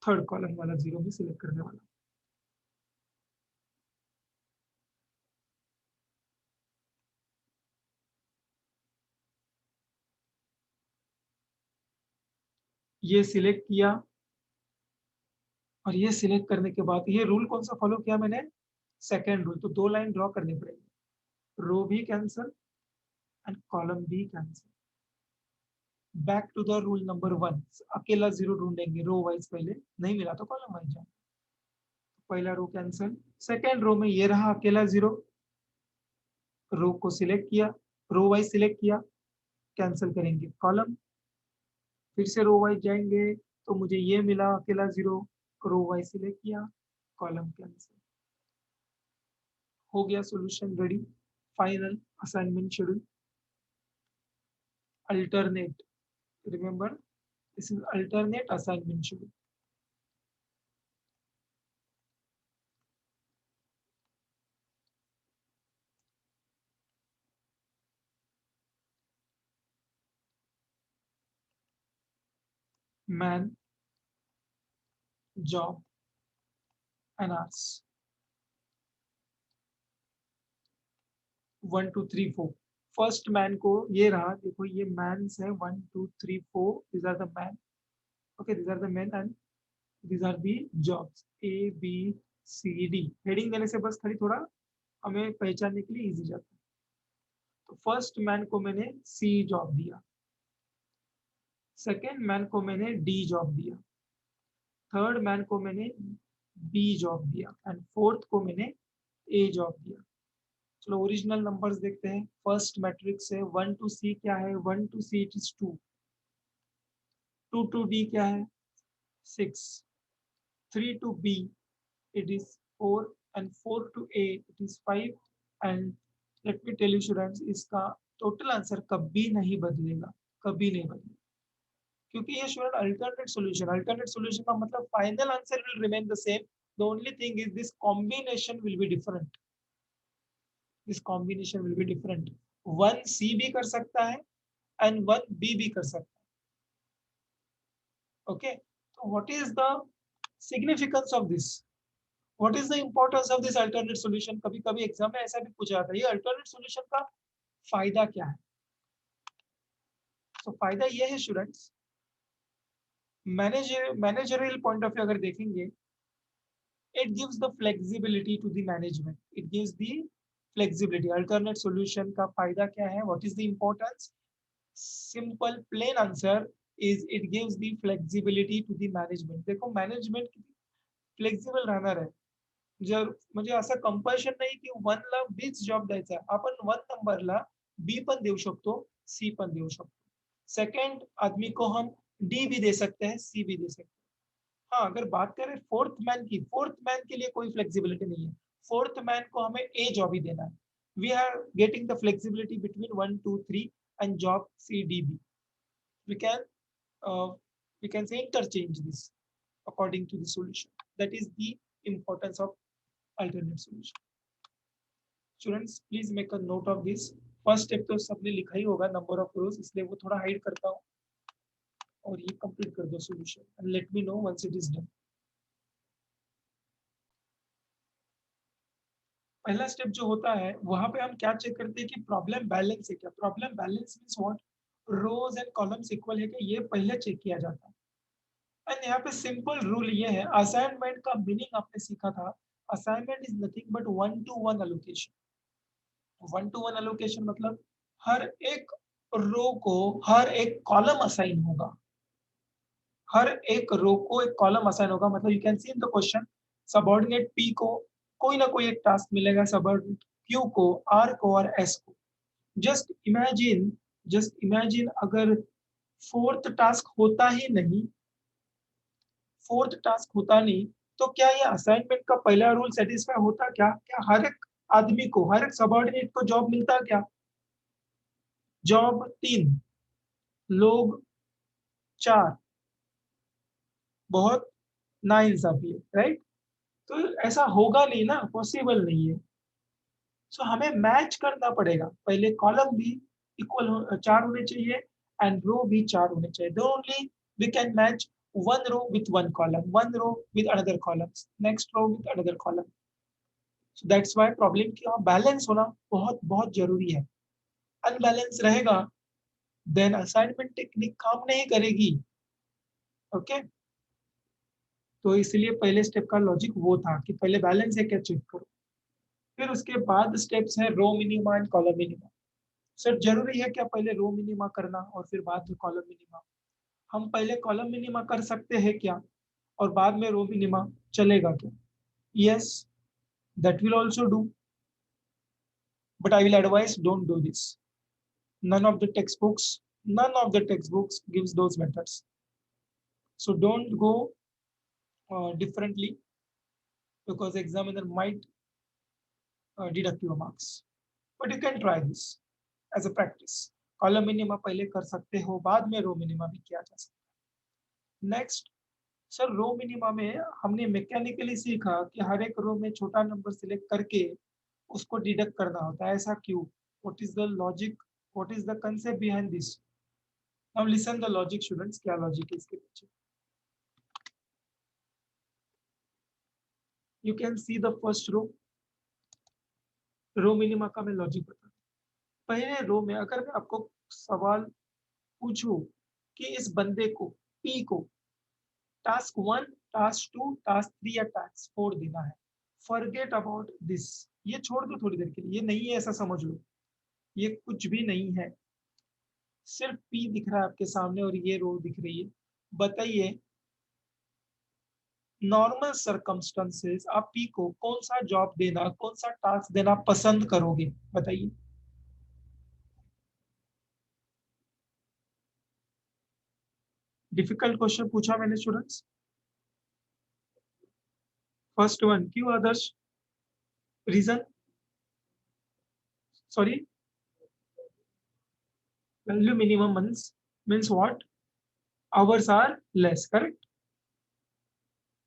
थर्ड कॉलम वाला जीरो में सिलेक्ट करने वाला। ये सिलेक्ट किया, और ये सिलेक्ट करने के बाद ये रूल कौन सा फॉलो किया मैंने, सेकेंड रूल। तो दो लाइन ड्रॉ करनी पड़ेगी, रो भी कैंसल एंड कॉलम भी cancel. Back to the rule number one, अकेला जीरो ढूंढेंगे रो वाइज, पहले नहीं मिला तो कॉलम वाइज जाए। पहला रो कैंसल, सेकेंड रो में ये रहा अकेला जीरो, रो को सिलेक्ट किया, रो वाइज सिलेक्ट किया, कैंसिल करेंगे कॉलम, फिर से रो वाइज जाएंगे तो मुझे ये मिला अकेला जीरो, रो वाइज सिलेक्ट किया, कॉलम कैंसिल। हो गया solution ready. Final assignment schedule, alternate, remember this is alternate assignment schedule। man, job and hours, 1 2 3 4। First man को ये रहा, देखो ये मैन है, 1 2 3 4, these are the man, okay, these are the men and these are the jobs, A B C D। Heading देने से बस खाली थोड़ा हमें पहचानने के लिए इजी जाता है। तो फर्स्ट मैन को मैंने सी जॉब दिया, सेकेंड मैन को मैंने डी जॉब दिया, थर्ड मैन को मैंने बी जॉब दिया एंड फोर्थ को मैंने ए जॉब दिया। चलो ओरिजिनल नंबर्स देखते हैं। फर्स्ट मैट्रिक्स है 1 to C क्या है, 1 to C it is 2, 2 to D क्या है 6, 3 to B it is 4 and 4 to A it is 5। and let me tell you students, इसका टोटल आंसर कभी नहीं बदलेगा, कभी नहीं बदलेगा, क्योंकि ये student alternate solution, alternate solution का मतलब final answer will remain the same, the only thing is this combination will be different, this combination will be different. One C भी कर सकता है एंड वन बी भी कर सकता है, ओके। तो what is the significance of this, what is the importance of this alternate solution. कभी कभी एग्जाम में ऐसा भी पूछा जाता है, ये अल्टरनेट सॉल्यूशन का फायदा क्या है। तो फायदा ये है students, managerial point of view अगर देखेंगे, it gives the flexibility to the management, it gives the flexibility। alternate solution का फायदा क्या है, what is the importance, simple plain answer is it gives the flexibility to the management। देखो management flexible राहणार आहे, जर म्हणजे असं कंपल्शन नाही की 1 ला बीच जॉब द्यायचा आहे, आपण 1 नंबरला बी पण देऊ शकतो, सी पण देऊ शकतो, सेकंड आदमी को हम डी भी दे सकते हैं, सी भी दे सकते हैं। हाँ, अगर बात करें फोर्थ मैन की, फोर्थ मैन के लिए कोई फ्लेक्सिबिलिटी नहीं है, फोर्थ मैन को हमें ए जॉब ही देना है। We are getting the flexibility between 1 2 3 and job C D B. We can we can say interchange this according to the solution। that is the importance of alternate solution। Students please make a note of this. First step तो सबने लिखा ही होगा, number of रोज, इसलिए वो थोड़ा hide करता हूँ, और ये कंप्लीट कर दो solution and let me know once it is done. पहला स्टेप जो होता है वहां पे हम क्या चेक करते हैं कि प्रॉब्लम बैलेंस है क्या। Problem balance means what, rows and columns equal है कि ये पहले चेक किया जाता है। एंड यहाँ पे सिंपल रूल ये है, असाइनमेंट का मीनिंग आपने सीखा था, assignment is nothing but 1-to-1 allocation. 1-to-1 allocation मतलब हर एक रो को हर एक कॉलम असाइन होगा, हर एक रो को एक कॉलम असाइन होगा। मतलब you can C in the question, subordinate P को कोई ना कोई एक टास्क मिलेगा, सबऑर्डिनेट क्यू को, आर को और एस को। जस्ट इमेजिन, जस्ट इमेजिन अगर फोर्थ टास्क होता ही नहीं, फोर्थ टास्क होता नहीं, तो क्या ये असाइनमेंट का पहला रूल सेटिस्फाई होता? क्या क्या हर एक आदमी को, हर एक सबऑर्डिनेट को जॉब मिलता क्या? जॉब 3, लोग 4, बहुत नाइंसाफी है, राइट? तो ऐसा होगा नहीं ना, पॉसिबल नहीं है। सो हमें मैच करना पड़ेगा, पहले कॉलम भी इक्वल 4 होने चाहिए एंड रो भी 4 होने चाहिए। दो only we can match one row with one column, one row with another column, next row with another column. So that's why problem की बैलेंस होना बहुत बहुत जरूरी है। अनबैलेंस रहेगा देन असाइनमेंट टेक्निक काम नहीं करेगी। ओके, तो इसलिए पहले स्टेप का लॉजिक वो था कि पहले बैलेंस है क्या चेक करो, फिर उसके बाद स्टेप्स है row minima and column minima. Sir जरूरी है क्या पहले रो मिनिमा करना और फिर बाद में कॉलम मिनिमा? हम पहले कॉलम मिनिमा कर सकते हैं क्या और बाद में रो मिनिमा, चलेगा क्या? Yes, that will also do, but I will advice don't do this. none of the textbooks none of the textbooks gives those methods, so don't go differently, because examiner might deduct your marks, but you can try this as a practice। Column minima पहले कर सकते हो, बाद में row minima भी किया जा सकता है। नेक्स्ट सर, रो मिनिमा में हमने मैकेनिकली सीखा कि हर एक रो में छोटा नंबर सिलेक्ट करके उसको डिडक्ट करना होता है, ऐसा क्यों? What is the logic, what is the concept behind this? Now listen the logic students, क्या लॉजिक है इसके पीछे? You can see the first row minima का मैं लॉजिक बता। पहले रो में अगर मैं आपको सवाल पूछूं कि इस बंदे को, पी को, टास्क 1, टास्क 2, टास्क 3 या टास्क 4 देना है, फॉरगेट अबाउट दिस, ये छोड़ दो थोड़ी देर के लिए, ये नहीं है ऐसा समझ लो, ये कुछ भी नहीं है। सिर्फ पी दिख रहा है आपके सामने और ये रो दिख रही है। बताइए, नॉर्मल सर्कमस्टेंसेस आप पी को कौन सा जॉब देना, कौन सा टास्क देना पसंद करोगे? बताइए। डिफिकल्ट क्वेश्चन पूछा मैंने स्टूडेंट्स। फर्स्ट वन क्यों Adarsh? Reason? Sorry, value minimum means what? Hours are less, correct.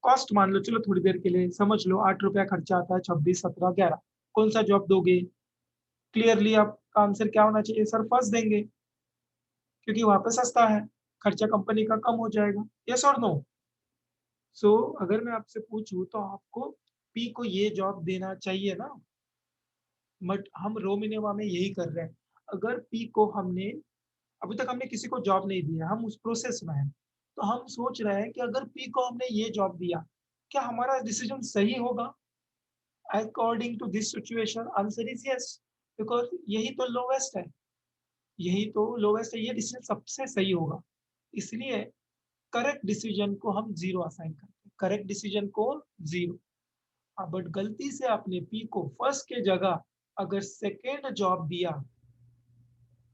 Cost मान लो, चलो थोड़ी देर के लिए समझ लो, 8 रुपया खर्चा आता है, 26, 17, 11, कौन सा जॉब दोगे? क्लियरली आपका आंसर क्या होना चाहिए? सर फर्स्ट देंगे, क्योंकि वहां पे सस्ता है, खर्चा कंपनी का कम हो जाएगा। यस और नो? सो अगर मैं आपसे पूछूं तो आपको पी को ये जॉब देना चाहिए ना, बट हम रो मिनिमा में यही कर रहे हैं। अगर पी को हमने, अभी तक हमने किसी को जॉब नहीं दिया, हम उस प्रोसेस में हैं, तो हम सोच रहे हैं कि अगर पी को हमने ये जॉब दिया, क्या हमारा डिसीजन सही होगा? According to this situation answer is yes, because यही तो लोवेस्ट है, यही तो लोवेस्ट है, ये डिसीजन सबसे सही होगा। इसलिए करेक्ट डिसीजन को हम 0 असाइन करते हैं, करेक्ट डिसीजन को 0। बट गलती से आपने पी को फर्स्ट के जगह अगर सेकेंड जॉब दिया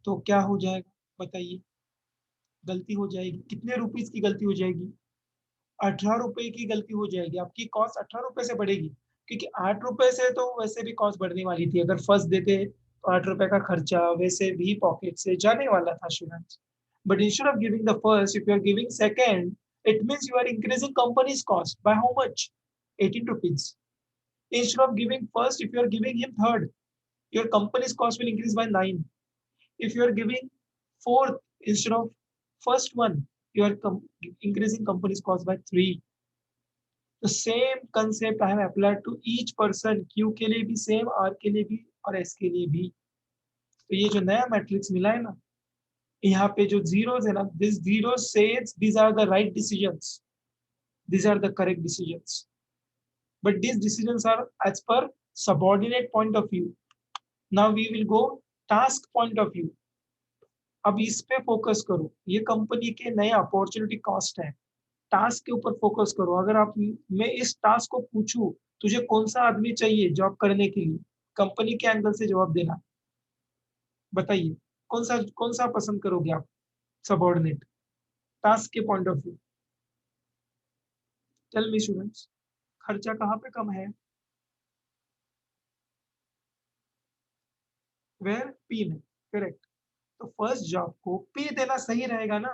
तो क्या हो जाएगा? बताइए। गलती हो जाएगी, कितने रुपीज की गलती हो जाएगी? 18 रुपए की गलती हो जाएगी, आपकी कॉस्ट 18 रुपए से बढ़ेगी, क्योंकि 8 रुपए से तो वैसे भी कॉस्ट बढ़ने वाली थी, अगर फर्स्ट देते तो 8 रुपए का खर्चा वैसे भी पॉकेट से जाने वाला था students. But instead of giving the first, if you are giving second, it means you are increasing company's cost by how much? 18 rupees. Instead of giving first, if you are giving him third, your company's cost will increase by 9. If you are giving fourth instead of first one, you are increasing company's cost by 3. The same concept I have applied to each person, Q के लिए भी same, R के लिए भी और S के लिए भी। तो ये जो नया मैट्रिक्स मिला है ना, यहाँ पे जो जीरोस है ना, this zero says these are the right decisions, these are the correct decisions, but these decisions are as per subordinate point of view. Now we will go task point of view. अब इस पे focus करो, ये company के नए opportunity cost है, task के ऊपर फोकस करो। अगर आप मैं इस टास्क को पूछूं तुझे कौन सा आदमी चाहिए जॉब करने के लिए, कंपनी के एंगल से जवाब देना, बताइए कौन सा पसंद करोगे आप, सबऑर्डिनेट, टास्क के point of view. Tell me students, खर्चा कहाँ पे कम है, वेयर, पी में, करेक्ट। तो फर्स्ट जॉब को पे देना सही रहेगा ना,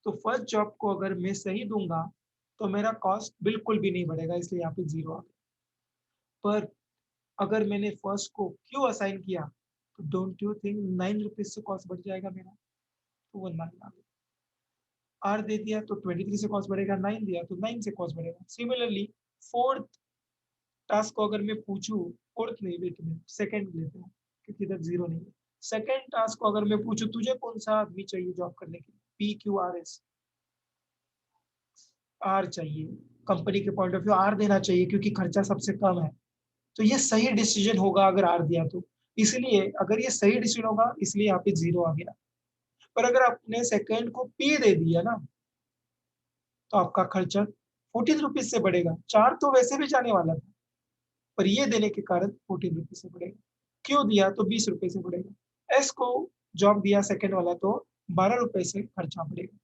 तो फर्स्ट जॉब को अगर मैं सही दूंगा तो मेरा कॉस्ट बिल्कुल भी नहीं बढ़ेगा, इसलिए यहाँ पे जीरो आ गया। पर अगर मैंने फर्स्ट को क्यों असाइन किया, तो डोंट यू थिंक 9 रुपीज से कॉस्ट बढ़ जाएगा मेरा, तो वो 9 आ गया। आर दे दिया तो 23 से कॉस्ट बढ़ेगा, 9 दिया तो 9 से कॉस्ट बढ़ेगा। सिमिलरली फोर्थ टास्क को अगर मैं पूछूं, फोर्थ नहीं लेकिन सेकंड लेते हैं क्योंकि इधर जीरो नहीं है। सेकंड टास्क को अगर मैं पूछूं तुझे कौन सा आदमी चाहिए जॉब करने के लिए, P Q R S, R चाहिए, कंपनी के पॉइंट ऑफ व्यू आर देना चाहिए क्योंकि खर्चा सबसे कम है, तो ये सही डिसीजन होगा अगर आर दिया तो। इसलिए अगर ये सही डिसीजन होगा इसलिए यहाँ पे जीरो आ गया। पर अगर आपने सेकंड को पी दे दिया ना, तो आपका खर्चा 14 रुपीज से बढ़ेगा, चार तो वैसे भी जाने वाला था, पर ये देने के कारण 14 रुपीज से बढ़ेगा। क्यों दिया तो 20 रुपए से बढ़ेगा। एस को जॉब दिया सेकंड वाला तो 12 रुपए से खर्चा बढ़ेगा।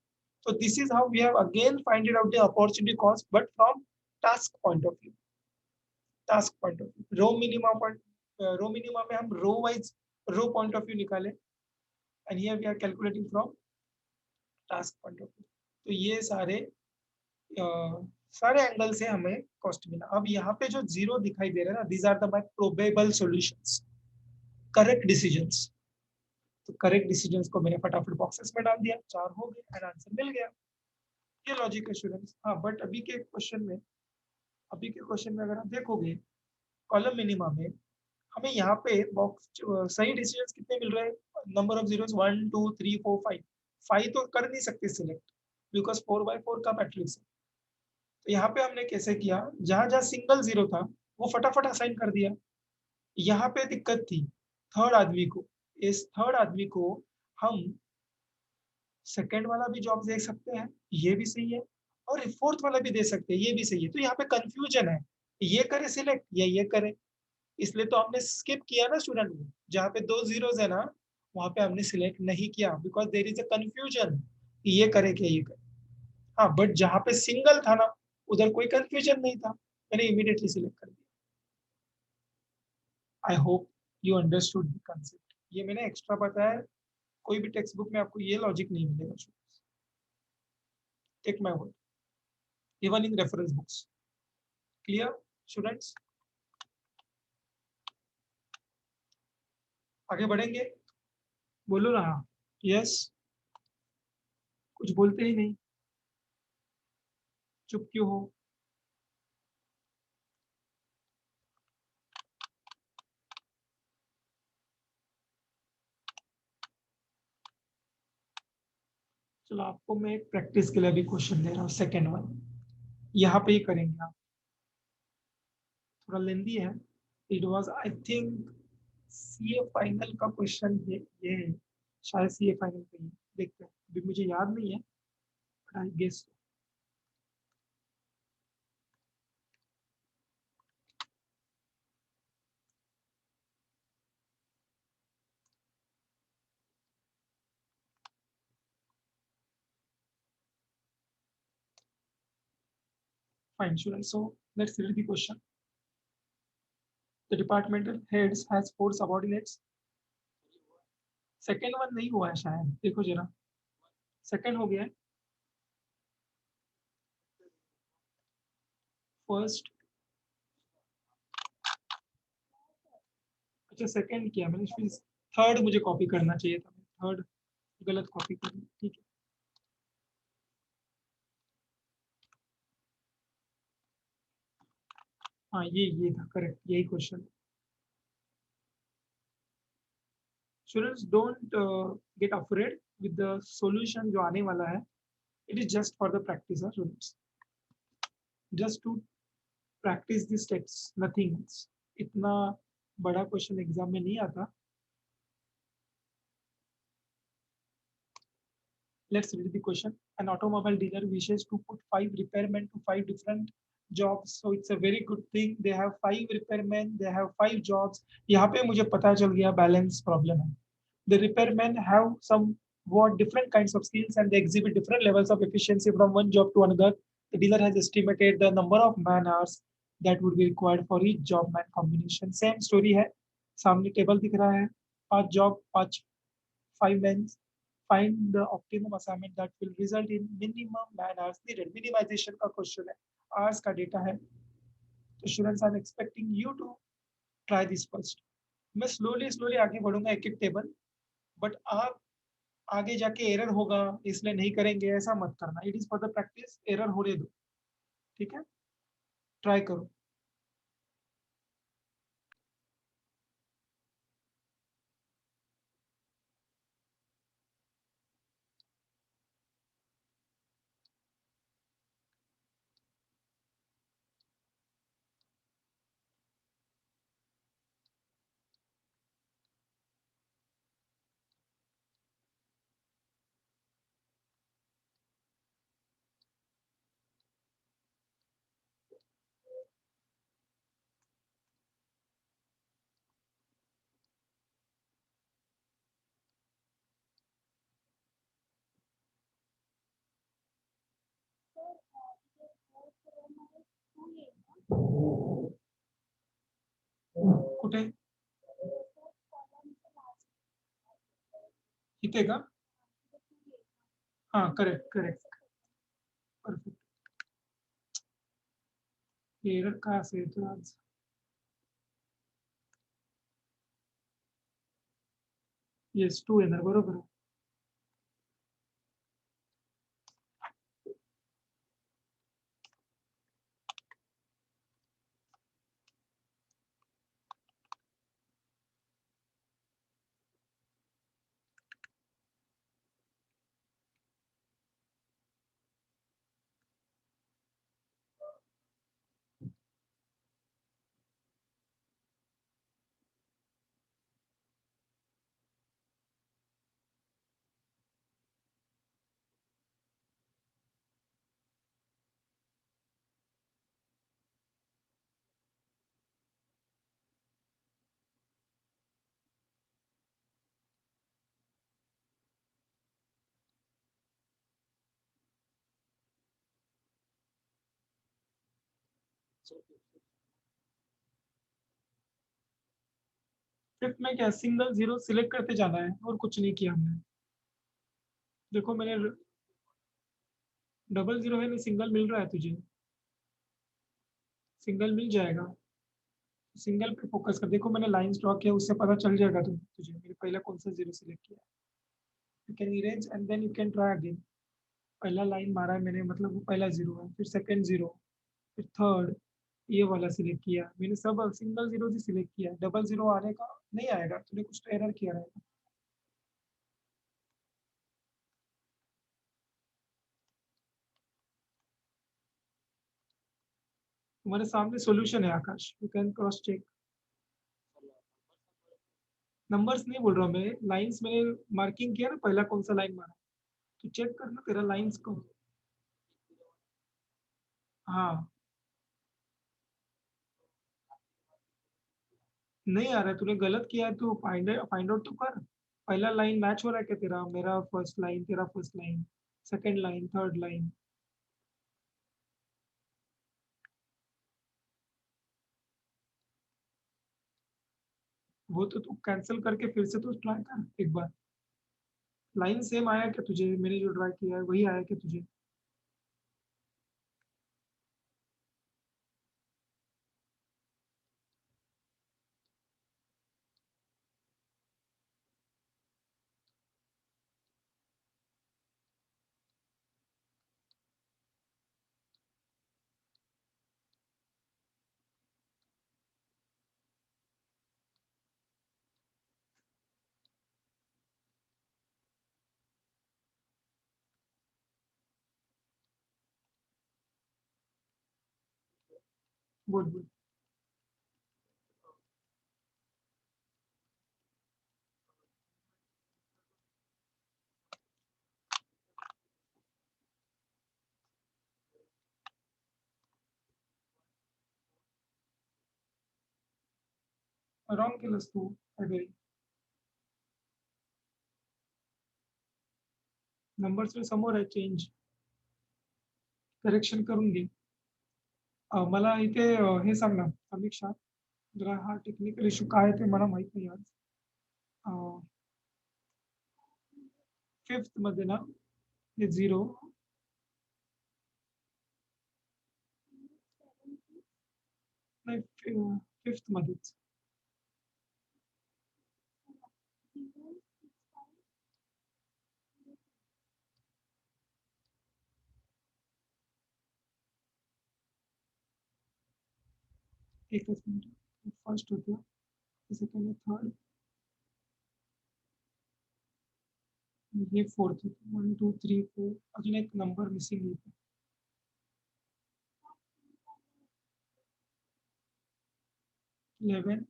So this is how we have again find it out the opportunity cost, but from task point of view. Task point of view, row minima में हम row wise row point of view निकाले, and here we are calculating from task point of view. तो ये सारे angle से हमें cost मिला। अब यहाँ पे जो जीरो दिखाई दे रहा है ना, these are the my probable solutions, correct decisions. तो करेक्ट डिसीजंस को मैंने फटाफट बॉक्सेस में डाल दिया, चार हो गए एंड आंसर मिल गया। ये लॉजिक है स्टूडेंट्स। हाँ बट अभी के क्वेश्चन में अगर आप देखोगे कॉलम मिनिमा में, हमें यहाँ पे बॉक्स सही डिसीजंस कितने मिल रहे हैं, नंबर ऑफ जीरोस 1 2 3 4 5, 5 तो कर नहीं सकते सिलेक्ट बिकॉज 4 by 4 का मैट्रिक्स है। तो यहाँ पे हमने कैसे किया, जहां जहां सिंगल जीरो था वो फटाफट असाइन कर दिया। यहाँ पे दिक्कत थी थर्ड आदमी को, इस थर्ड आदमी को हम सेकेंड वाला भी जॉब दे सकते हैं, ये भी सही है, और फोर्थ वाला भी दे सकते हैं, ये भी सही है। तो यहाँ पे कंफ्यूजन है, ये करे सिलेक्ट या ये करे, इसलिए तो हमने स्किप किया ना स्टूडेंट। जहाँ पे दो जीरोस है ना, वहां पे हमने सिलेक्ट नहीं किया because there is a confusion, ये करे क्या ये करे। हाँ बट जहाँ पे सिंगल था ना, उधर कोई कंफ्यूजन नहीं था, मैंने इमीडिएटली सिलेक्ट कर दिया। I hope you understood the concept, ये मैंने एक्स्ट्रा बताया, कोई भी टेक्स्ट बुक में आपको ये लॉजिक नहीं मिलेगा, take my word, even in reference books. Clear students, आगे बढ़ेंगे, बोलो ना हाँ, यस, कुछ बोलते ही नहीं, चुप क्यों हो। चलो आपको मैं एक प्रैक्टिस के लिए भी क्वेश्चन दे रहा हूँ, सेकेंड वन, यहाँ पे ही करेंगे आप, थोड़ा लेंदी है। It was I think CA final का क्वेश्चन है ये है। शायद सीए फाइनल का ही है। देखते हैं, अभी मुझे याद नहीं है, but I guess. Fine student, so let's read the question. The departmental heads has 4 subordinates. Second one नहीं हुआ है शायद, देखो जरा, सेकेंड हो गया है, फर्स्ट, अच्छा सेकेंड किया मैंने, फिर थर्ड मुझे कॉपी करना चाहिए था, थर्ड गलत कॉपी कर दी, ठीक है। हाँ ये था करेक्ट, यही question. Students don't get afraid, with the solution जो आने वाला है, it is just for the practice students, just to practice the steps, nothing else. इतना बड़ा क्वेश्चन एग्जाम में नहीं आता. Let's read the question. An automobile dealer wishes to put 5 repairmen to 5 different jobs. So it's a very good thing. They have 5 repairmen. They have 5 jobs. यहाँ पे मुझे पता चल गया balance problem है. The repairmen have some what different kinds of skills and they exhibit different levels of efficiency from one job to another. The dealer has estimated the number of man hours that would be required for each job man combination. Same story है. सामने table दिख रहा है. 5 job 5 men. Find the optimum assignment that will result in minimum man hours needed. Minimization का question है, hours का data है. तो students I am expecting you to try this first. मैं स्लोली स्लोली आगे बढ़ूंगा एक एक टेबल, बट आप आगे जाके एरर होगा इसलिए नहीं करेंगे ऐसा मत करना. It is for the practice, error होने दो. ठीक है, ट्राई करो. कुठे इथे का? हाँ करेक्ट करेक्ट, परफेक्ट. एरर का असेल तर आज. येस 2 येणार बरोबर आहे. फिफ्थ में क्या सिंगल जीरो सिलेक्ट करते जाना है और कुछ नहीं किया हमने. देखो मैंने डबल जीरो है नहीं, सिंगल मिल रहा है तुझे, सिंगल मिल जाएगा. सिंगल पे फोकस कर. देखो मैंने लाइन ड्रॉ किया, उससे पता चल जाएगा तुझे मैंने पहला कौन सा जीरो सिलेक्ट किया. You can erase and then you can try again. पहला लाइन मारा है मैंने, मतलब वो पहला जीरो है, फिर सेकंड जीरो, फिर थर्ड, ये वाला सिलेक्ट किया मैंने. सब सिंगल जीरो ही सिलेक्ट किया. डबल जीरो आने का नहीं आएगा, तूने कुछ तो एरर किया रहेगा. तुम्हारे सामने सॉल्यूशन है Akash, you can cross check. Numbers नहीं बोल रहा हूँ मैं, लाइंस मैंने मार्किंग किया ना, पहला कौन सा लाइन मारा. तो चेक करना तेरा लाइंस को. हाँ, नहीं आ रहा है, तूने गलत किया है तो फाइंड आउट तो कर. पहला लाइन मैच हो रहा है क्या तेरा, मेरा फर्स्ट लाइन, तेरा first line, second line, third line. वो तो तू कैंसिल करके फिर से तो ट्राई कर एक बार. लाइन सेम आया क्या तुझे, मैंने जो ट्राई किया है वही आया क्या तुझे? बोल बोल। रॉंग केलंस तू अरे, नंबर्स समोर आहे चेंज, करेक्शन करून घे. मला इथे हे सांग ना समीक्षा, जरा हा टेक्निकल इश्यू काय आहे ते मला माहित नाही आज. फिफ्थ मध्ये ना हे 0, नाही फिफ्थ मध्येच. एकच मिनिट, फर्स्ट होतं, सेकंड थर्ड, हे फोर्थ होतं. 1 2 3 4, अजून एक नंबर मिसिंग आहे. 11,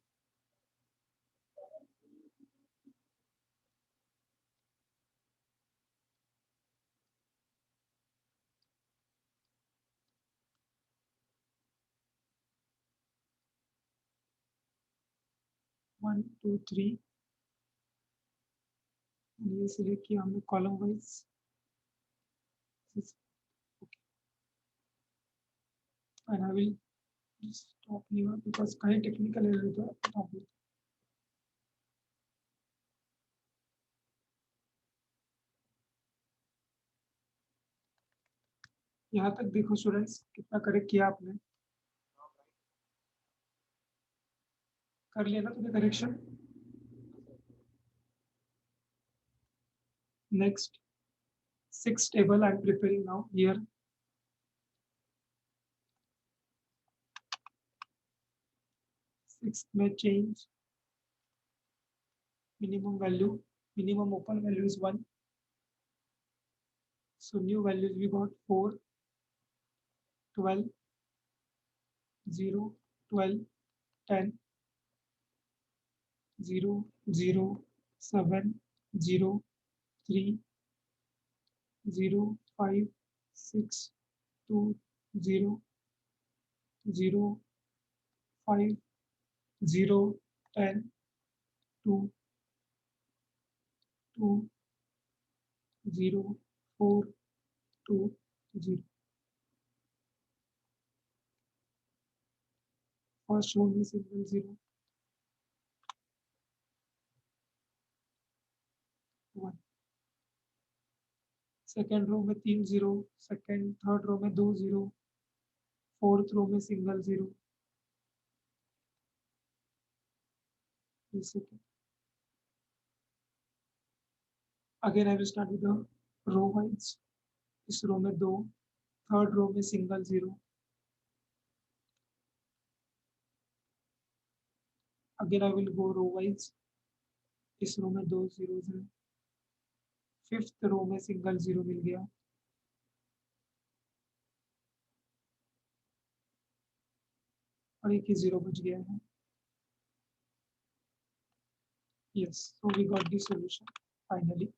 वन टू थ्री, ये सिलेक्ट किया हमने column wise. And I will stop here because काही टेक्निकल एरर होतं. यहाँ तक देखो स्टूडेंट्स, कितना करेक्ट किया आपने, कर लिया ना तूने correction. Next, six table I am preparing now here. Six में change minimum value, minimum open value is 1, so new values we got 4, 12, 0, 12, 10, 0, 0, 7, 0, 3, 0, 5, 6, 2, 0, 0, 5, 0, 10, 2, 2, 0, 4, 2, 0. First row में सिंगल 0, 1. सेकेंड रो में 3 0, सेकेंड थर्ड रो में 2 0, फोर्थ रो में single 0. Again I will start with the row wise. इस row में 2, third row में single 0. Again I will go row wise. इस row में 2 0 है. फिफ्थ रो में सिंगल 0 मिल गया, और एक ही 0 बच गया है. Yes, so we got the solution finally.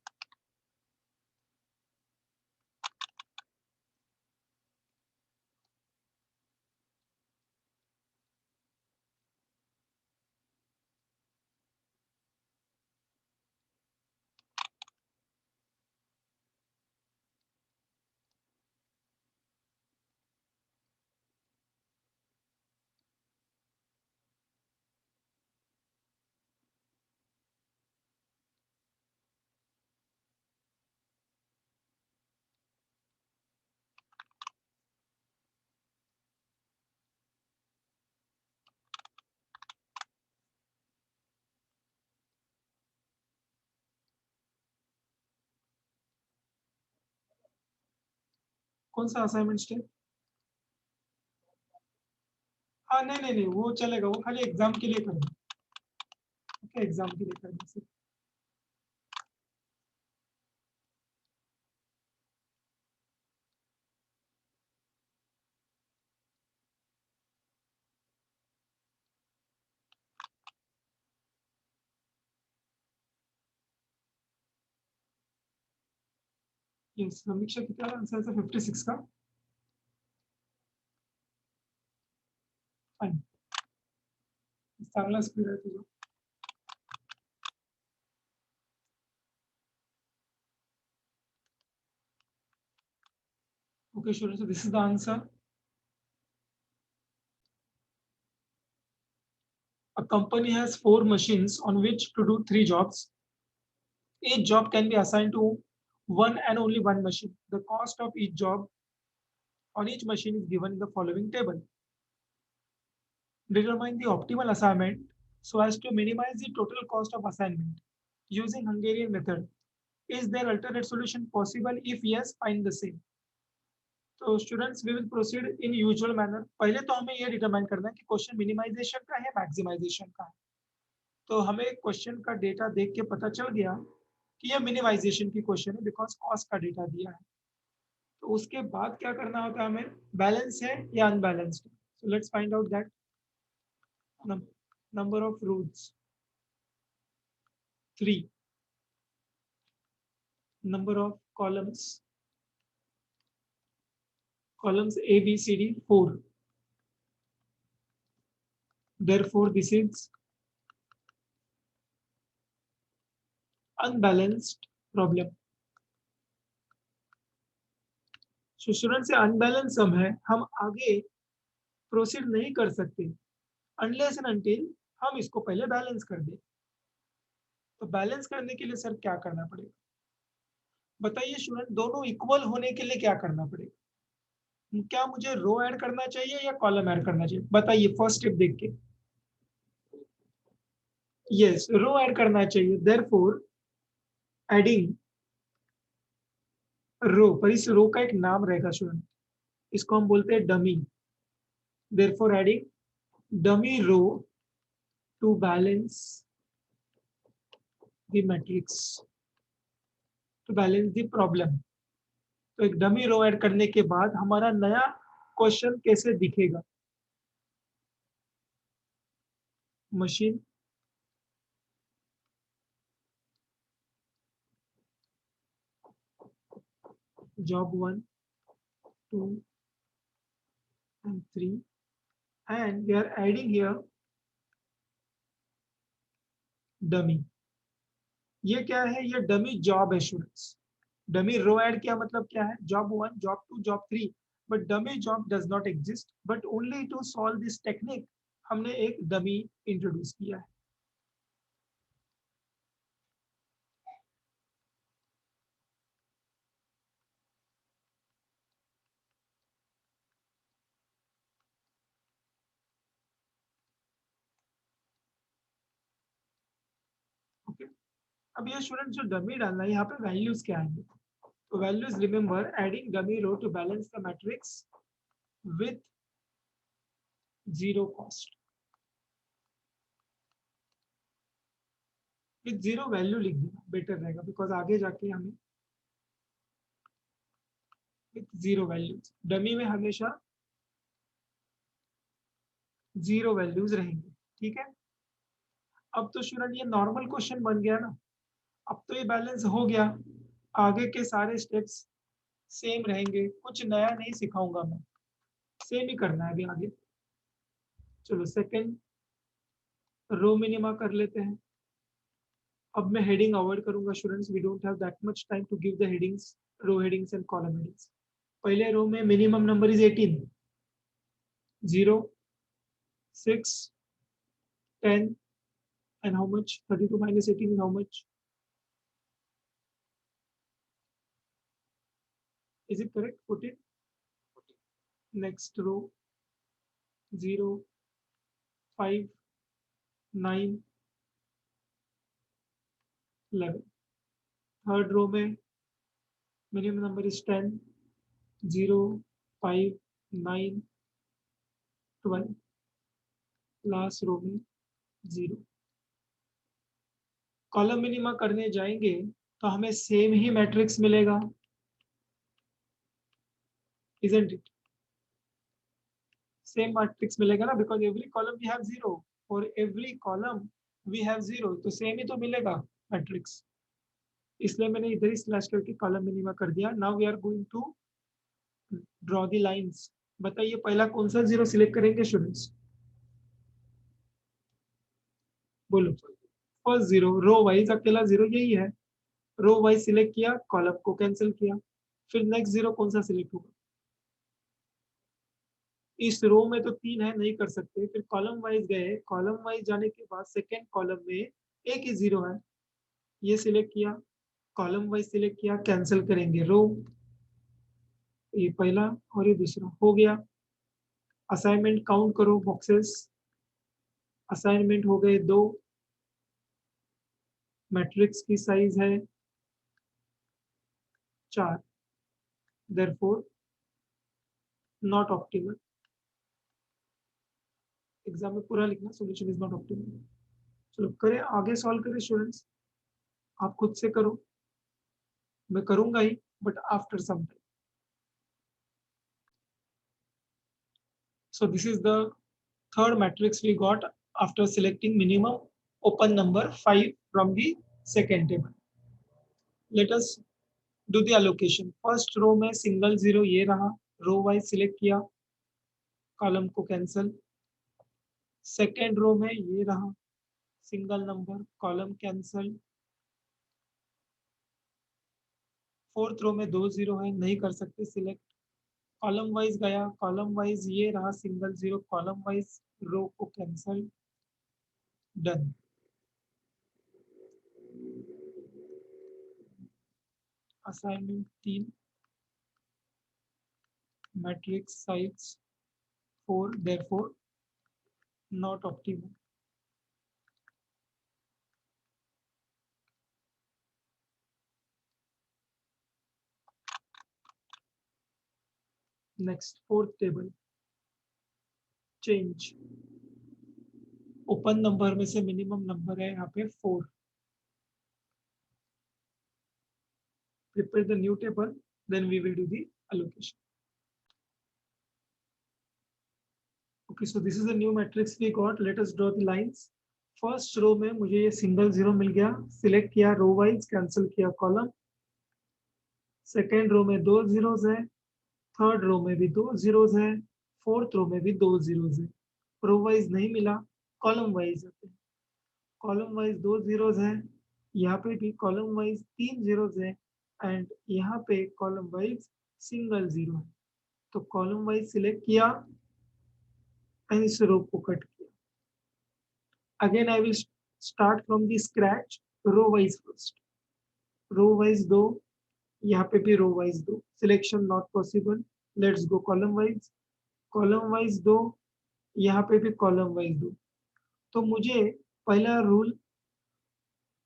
कौन सा असाइनमेंट स्टेप? हाँ नहीं नहीं नहीं, वो चलेगा, वो खाली एग्जाम के लिए करना. ओके, एग्जाम के लिए करना सिर्फ. यस, समीक्षा कितना आंसर है 56 का। फाइन, चांगला स्पीड आहे तुझं. Okay, sure. So this is the answer. A company has 4 machines on which to do 3 jobs. Each job can be assigned to one and only one machine. The cost of each job on each machine is given in the following table. Determine the optimal assignment so as to minimize the total cost of assignment using Hungarian method. Is there alternate solution possible? If yes, find the same. तो students we will proceed in usual manner. पहले तो हमें ये determine करना है कि question minimisation का है मैक्सिमाइजेशन का है. तो हमें क्वेश्चन का डेटा देख के पता चल गया कि ये मिनिमाइजेशन की क्वेश्चन है बिकॉज कॉस्ट का डेटा दिया है. तो उसके बाद क्या करना होता है हमें, बैलेंस है या unbalanced. So let's find out that. Number of routes 3, number of columns A B C D 4. Therefore this is unbalanced problem. So student से अनबैलेंस सम है, हम आगे प्रोसीड नहीं कर सकते अनलेस एंड अनटिल हम इसको पहले बैलेंस कर दें. तो बैलेंस करने के लिए सर क्या करना पड़ेगा बताइए स्टूडेंट. दोनों इक्वल होने के लिए क्या करना पड़ेगा. क्या मुझे रो ऐड करना चाहिए या कॉलम ऐड करना चाहिए बताइए फर्स्ट स्टेप देख के. यस, रो ऐड करना चाहिए. देयरफॉर एडिंग रो, पर इस रो का एक नाम रहेगा स्टूडेंट, इसको हम बोलते हैं dummy. Therefore adding dummy row to balance the matrix, to balance the problem. तो एक डमी रो ऐड करने के बाद हमारा नया क्वेश्चन कैसे दिखेगा. Machine job 1, 2 and 3, and we are adding here dummy. ये क्या है, ये डमी जॉब है स्टूडेंट्स. डमी रो ऐड किया मतलब क्या है, job 1, job 2, job 3. But dummy job does not exist, but only to solve this technique हमने एक डमी इंट्रोड्यूस किया है. ओके, अब ये स्टूडेंट जो डमी डालना है यहाँ पे वैल्यूज क्या आएंगे. तो values remember adding dummy row to balance the matrix with zero cost. With zero value लिख देना बेटर रहेगा बिकॉज आगे जाके हमें विथ जीरो वैल्यूज, डमी में हमेशा जीरो वैल्यूज रहेंगे. ठीक है, अब तो स्टूडेंट ये नॉर्मल क्वेश्चन बन गया ना. अब तो ये बैलेंस हो गया, आगे के सारे स्टेप्स सेम रहेंगे, कुछ नया नहीं सिखाऊंगा मैं, सेम ही करना है अभी आगे. चलो सेकंड रो मिनिमा कर लेते हैं. अब मैं हेडिंग अवॉइड करूंगा students, we don't have that much time to give the headings, row headings and column headings. पहले रो में minimum number is 18, 0, 6, 10 and how much, 32 minus 18 is how much, is it correct, 14. Next row 0, 5, 9, 11. Third row में minimum number is 10, 0, 5, 9, 12. Last row में 0. Column minima करने जाएंगे तो हमें same ही matrix मिलेगा, isn't it? Same matrix मिलेगा ना, because every column we have 0 और एवरी कॉलम वी हैव 0, तो सेम ही तो मिलेगा मैट्रिक्स. इसलिए मैंने इधर ही स्लैश करके कॉलम मिनिमा कर दिया। Now we are going to draw the lines. बताइए पहला कौन सा जीरो सिलेक्ट करेंगे स्टूडेंट्स, बोलो। फर्स्ट जीरो, रो वाइज अकेला जीरो यही है। रो वाइज सिलेक्ट किया, कॉलम को कैंसिल किया, फिर नेक्स्ट जीरो कौन सा सिलेक्ट होगा। इस रो में तो तीन है, नहीं कर सकते, फिर कॉलम वाइज गए, कॉलम वाइज जाने के बाद सेकेंड कॉलम में एक ही जीरो है, ये सिलेक्ट किया, कॉलम वाइज सिलेक्ट किया, कैंसिल करेंगे रो, ये पहला और ये दूसरा हो गया। असाइनमेंट काउंट करो बॉक्सेस, असाइनमेंट हो गए दो, मैट्रिक्स की साइज है 4, देयरफॉर नॉट ऑप्टिमल। एग्जाम में पूरा लिखना, सॉल्यूशन इज नॉट ऑप्टिमल। चलो करें, आगे सॉल्व करें स्टूडेंट्स, आप खुद से करो, मैं करूंगा ही but after some time. So this is the third matrix we got after selecting minimum open number 5 from the second table. Let us do the allocation. First row में single zero ये रहा, row wise select किया, column को cancel. Second row में ये रहा single number, column cancel. Fourth row में दो जीरो है, नहीं कर सकते सिलेक्ट। कॉलम वाइज गया, कॉलम वाइज ये रहा single zero, column wise row को cancel, done. Assignment 3, matrix size 4, therefore not optimal. Next, fourth table, change। Open number में से मिनिमम नंबर है यहाँ पे 4। Prepare the new table, then we will do the allocation. Okay, so this is the new matrix we got. Let us draw the lines. First row में मुझे ये single zero मिल गया, सिलेक्ट किया row wise, cancel किया column. Second row में दो zeros है, थर्ड रो में भी दो जीरोज है, फोर्थ रो में भी दो जीरोज है। रो वाइज नहीं मिला, कॉलम वाइज आते हैं। कॉलम वाइज दो जीरोज है, यहाँ पे भी कॉलम वाइज तीन जीरोज है, एंड यहाँ पे कॉलम वाइज सिंगल जीरो है। तो कॉलम वाइज सिलेक्ट किया एंड इस रो को कट किया। Again I will start from the scratch, row wise first. Row wise दो, यहाँ पे भी रो वाइज दो, selection not possible. Let's go column wise, column wise दो, यहाँ पे भी कॉलम वाइज दो। तो मुझे पहला रूल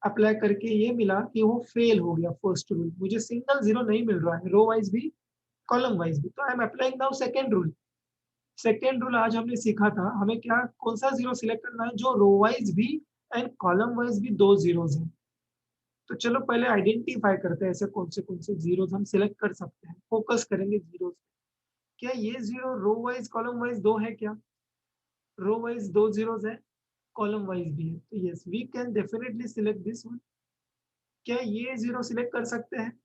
अप्लाई करके ये मिला कि वो फेल हो गया फर्स्ट रूल, मुझे सिंगल जीरो नहीं मिल रहा है रो वाइज भी कॉलम वाइज भी। तो I am applying now second rule. Second rule आज हमने सीखा था, हमें क्या कौन सा जीरो सिलेक्ट करना है जो रो वाइज भी एंड कॉलम वाइज भी दो जीरोज हैं। तो चलो पहले आइडेंटिफाई करते हैं ऐसे कौन से जीरोज हम सिलेक्ट कर सकते हैं, फोकस करेंगे जीरोज। क्या ये zero row wise column wise दो है क्या? रो वाइज दो जीरोज है, कॉलम वाइज भी है, तो yes we can definitely select this one. क्या ये जीरो सिलेक्ट कर सकते हैं?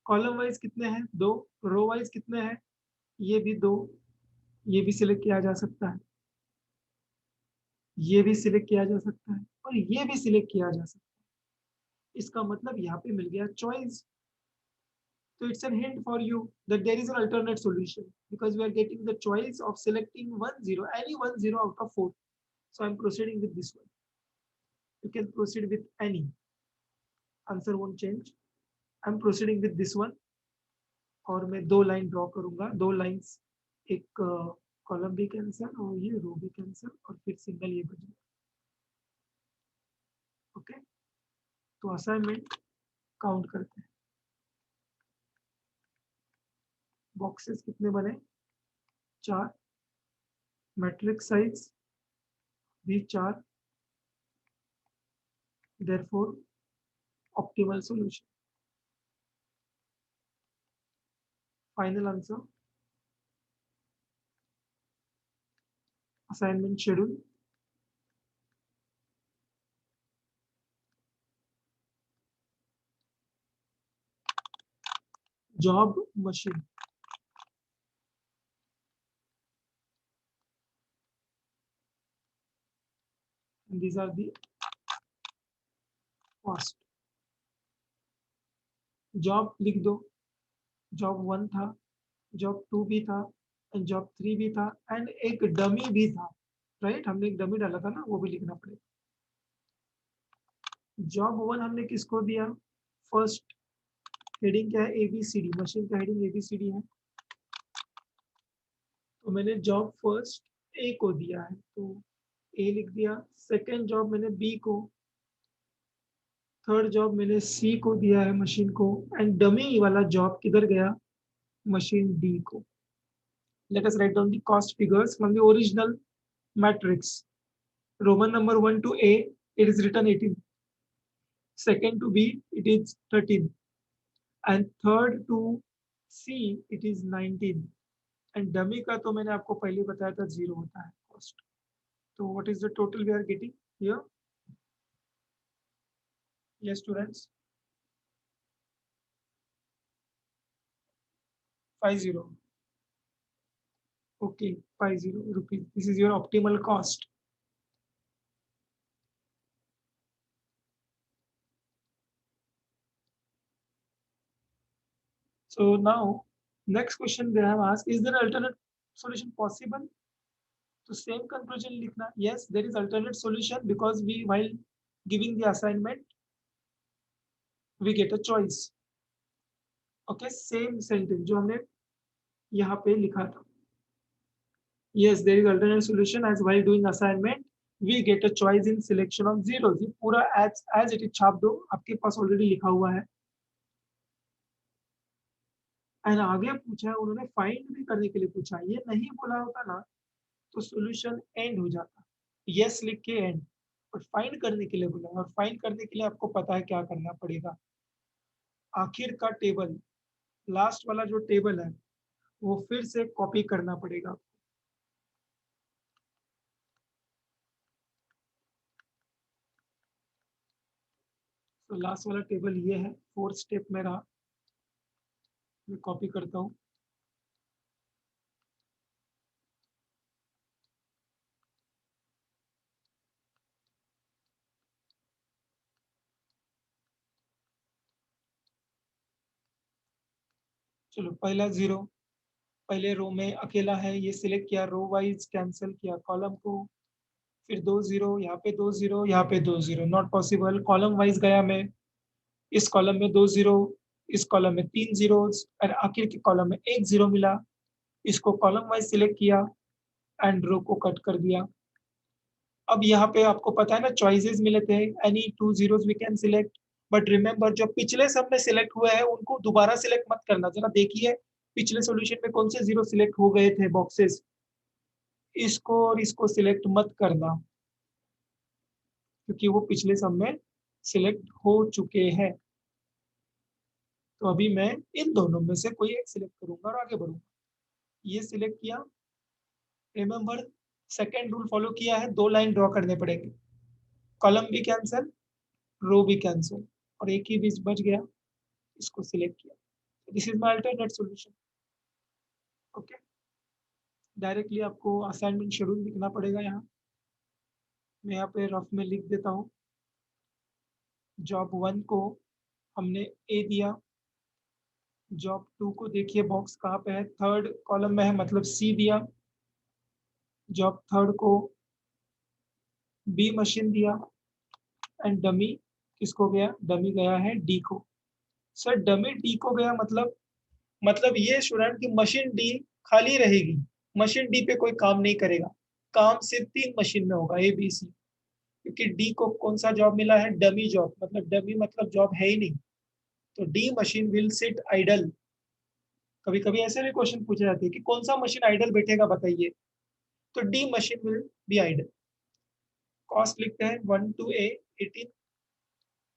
कॉलम वाइज कितने हैं? दो। रो वाइज कितने हैं? ये भी दो, ये भी सिलेक्ट किया जा सकता है, ये भी सिलेक्ट किया जा सकता है, और ये भी सिलेक्ट किया जा सकता है। इसका मतलब यहाँ पे मिल गया choice. So it's a hint for you that there is an alternate solution because we are getting the choice of selecting one zero, any one zero out of four. So I'm proceeding with this one. You can proceed with any. Answer won't change. I'm proceeding with this one. और मैं दो line draw करूंगा, दो lines, एक column भी cancel और ये रो भी कैंसिल, और फिर सिंगल ये बचेगा। ओके, तो असाइनमेंट काउंट करते हैं। बॉक्सेस कितने बने? 4। मैट्रिक्स साइज भी 4, therefore optimal solution. Final answer, assignment schedule. job machine. And these are the cost. Job लिख दो, जॉब 1 था, जॉब 2 भी था एंड जॉब 3 भी था एंड एक डमी भी था, राइट? हमने एक डमी डाला था ना, वो भी लिखना पड़ेगा। जॉब 1 हमने किसको दिया? फर्स्ट हेडिंग क्या है? एबीसीडी, मशीन का हेडिंग एबीसीडी है, तो मैंने जॉब फर्स्ट ए को दिया है, तो ए लिख दिया। सेकेंड जॉब मैंने बी को, थर्ड जॉब मैंने सी को दिया है मशीन को, एंड डमी वाला जॉब किधर गया? मशीन डी को। Let us write down the cost figures from the original matrix. Roman number 1 to A, it is written 18. Second to B, it is 13. And third to C, it is 19. And dummy का तो मैंने आपको पहले बताया था 0 होता है cost. So what is the total we are getting here? Yes, students. 50. Okay, 50 rupees. This is your optimal cost. So now, next question they have asked, is there alternate solution possible? तो same conclusion लिखना, yes there is alternate solution because we while giving the assignment we get a choice. Okay, same sentence जो हमने यहाँ पे लिखा था, yes there is alternate solution as while doing assignment we get a choice in selection of zeros. ये पूरा as it is छाप दो, आपके पास ऑलरेडी लिखा हुआ है। एंड आगे पूछा है उन्होंने फाइंड भी करने के लिए पूछा, ये नहीं बोला होता ना तो सॉल्यूशन एंड हो जाता, यस लिख के एंड, और फाइंड करने के लिए बोला, और फाइंड करने के लिए आपको पता है क्या करना पड़ेगा, आखिर का टेबल, लास्ट वाला जो टेबल है वो फिर से कॉपी करना पड़ेगा। तो लास्ट वाला टेबल ये है, फोर्थ स्टेप मेरा, मैं कॉपी करता हूँ। चलो पहला 0, पहले रो में अकेला है, ये सिलेक्ट किया, रो वाइज कैंसिल किया कॉलम को, फिर 2 0, यहाँ पे 2 0, यहाँ पे 2 0, नॉट पॉसिबल। कॉलम वाइज गया मैं, इस कॉलम में 2 0, इस कॉलम में 3 zeros, और आखिर के कॉलम में 1 0 मिला, इसको कॉलम वाइज सिलेक्ट किया एंड रो को कट कर दिया। अब यहाँ पे आपको पता है ना चॉइसेस मिले थे, any 2 zeros we can select, but remember जो पिछले सब में सिलेक्ट हुए हैं उनको दोबारा सिलेक्ट मत करना। जरा देखिए पिछले सॉल्यूशन में कौन से 0 सिलेक्ट हो गए थे बॉक्सेस, इसको और इसको सिलेक्ट मत करना क्योंकि वो पिछले सब में सिलेक्ट हो चुके हैं। तो अभी मैं इन दोनों में से कोई एक सिलेक्ट करूंगा और आगे बढ़ूंगा। ये सिलेक्ट किया, रिमेंबर सेकेंड रूल फॉलो किया है, 2 लाइन ड्रॉ करने पड़ेंगे, कॉलम भी कैंसिल, रो भी कैंसिल, और एक ही बीच बच गया, इसको सिलेक्ट किया। This is my alternate solution. Okay, directly आपको असाइनमेंट शेड्यूल लिखना पड़ेगा यहाँ, मैं यहाँ पे रफ में लिख देता हूँ। जॉब 1 को हमने ए दिया, जॉब 2 को देखिए बॉक्स कहाँ पे है, थर्ड कॉलम में है मतलब सी दिया, जॉब थर्ड को बी मशीन दिया, एंड डमी किसको गया? डमी गया है डी को। सर डमी डी को गया मतलब ये स्टूडेंट की मशीन डी खाली रहेगी, मशीन डी पे कोई काम नहीं करेगा, काम सिर्फ 3 मशीन में होगा, ए बी सी, क्योंकि डी को कौन सा जॉब मिला है? डमी जॉब, मतलब डमी मतलब जॉब है ही नहीं, तो the machine will sit idle. कभी कभी ऐसे भी क्वेश्चन पूछे जाते हैं कि कौन सा मशीन आइडल बैठेगा बताइए, तो the machine will be idle. Cost लिखते हैं 1 to A 18,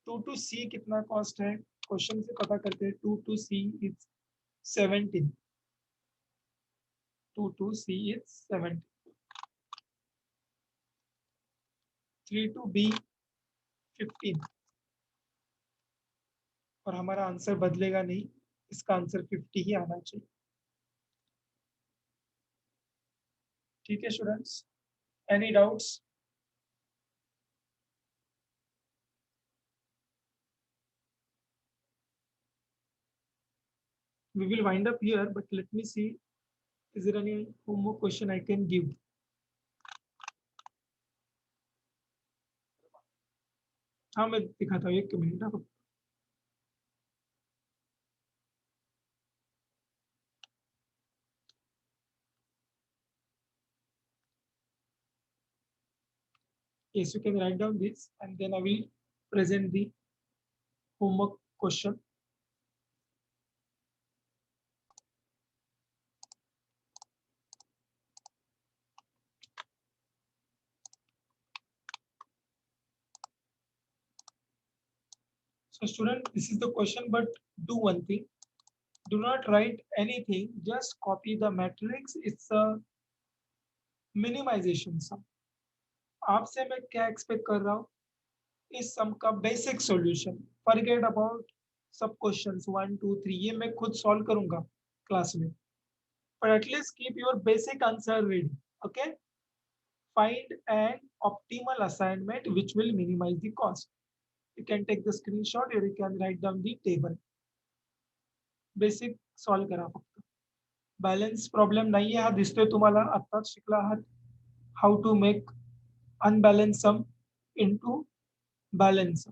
2 to C कितना कॉस्ट है क्वेश्चन से पता करते हैं, 2 to C is 17, 2 to C is 17, 3 to B 15, और हमारा आंसर बदलेगा नहीं, इसका आंसर 50 ही आना चाहिए। ठीक है students, any doubts? We will wind up here, but let me see, is there any homework question I can give? हाँ मैं दिखाता हूँ, एक मिनट ना। Yes, you can write down this and then I will present the homework question. So student, this is the question, but do one thing. Do not write anything, just copy the matrix. It's a minimization sum. आपसे मैं क्या expect कर रहा हूँ, इस सम का basic solution. Forget about सब questions 1 2 3, ये मैं खुद सॉल्व करूंगा क्लास में, but at least keep your basic answer ready. Okay, find an optimal assignment which will minimize the cost. You can take the screenshot or you can write down the table. Basic solve करा फक्त, balance problem नाहीये हा दिसतोय तुम्हाला, आत्ताच शिकला आहात how to make unbalance sum into balance some.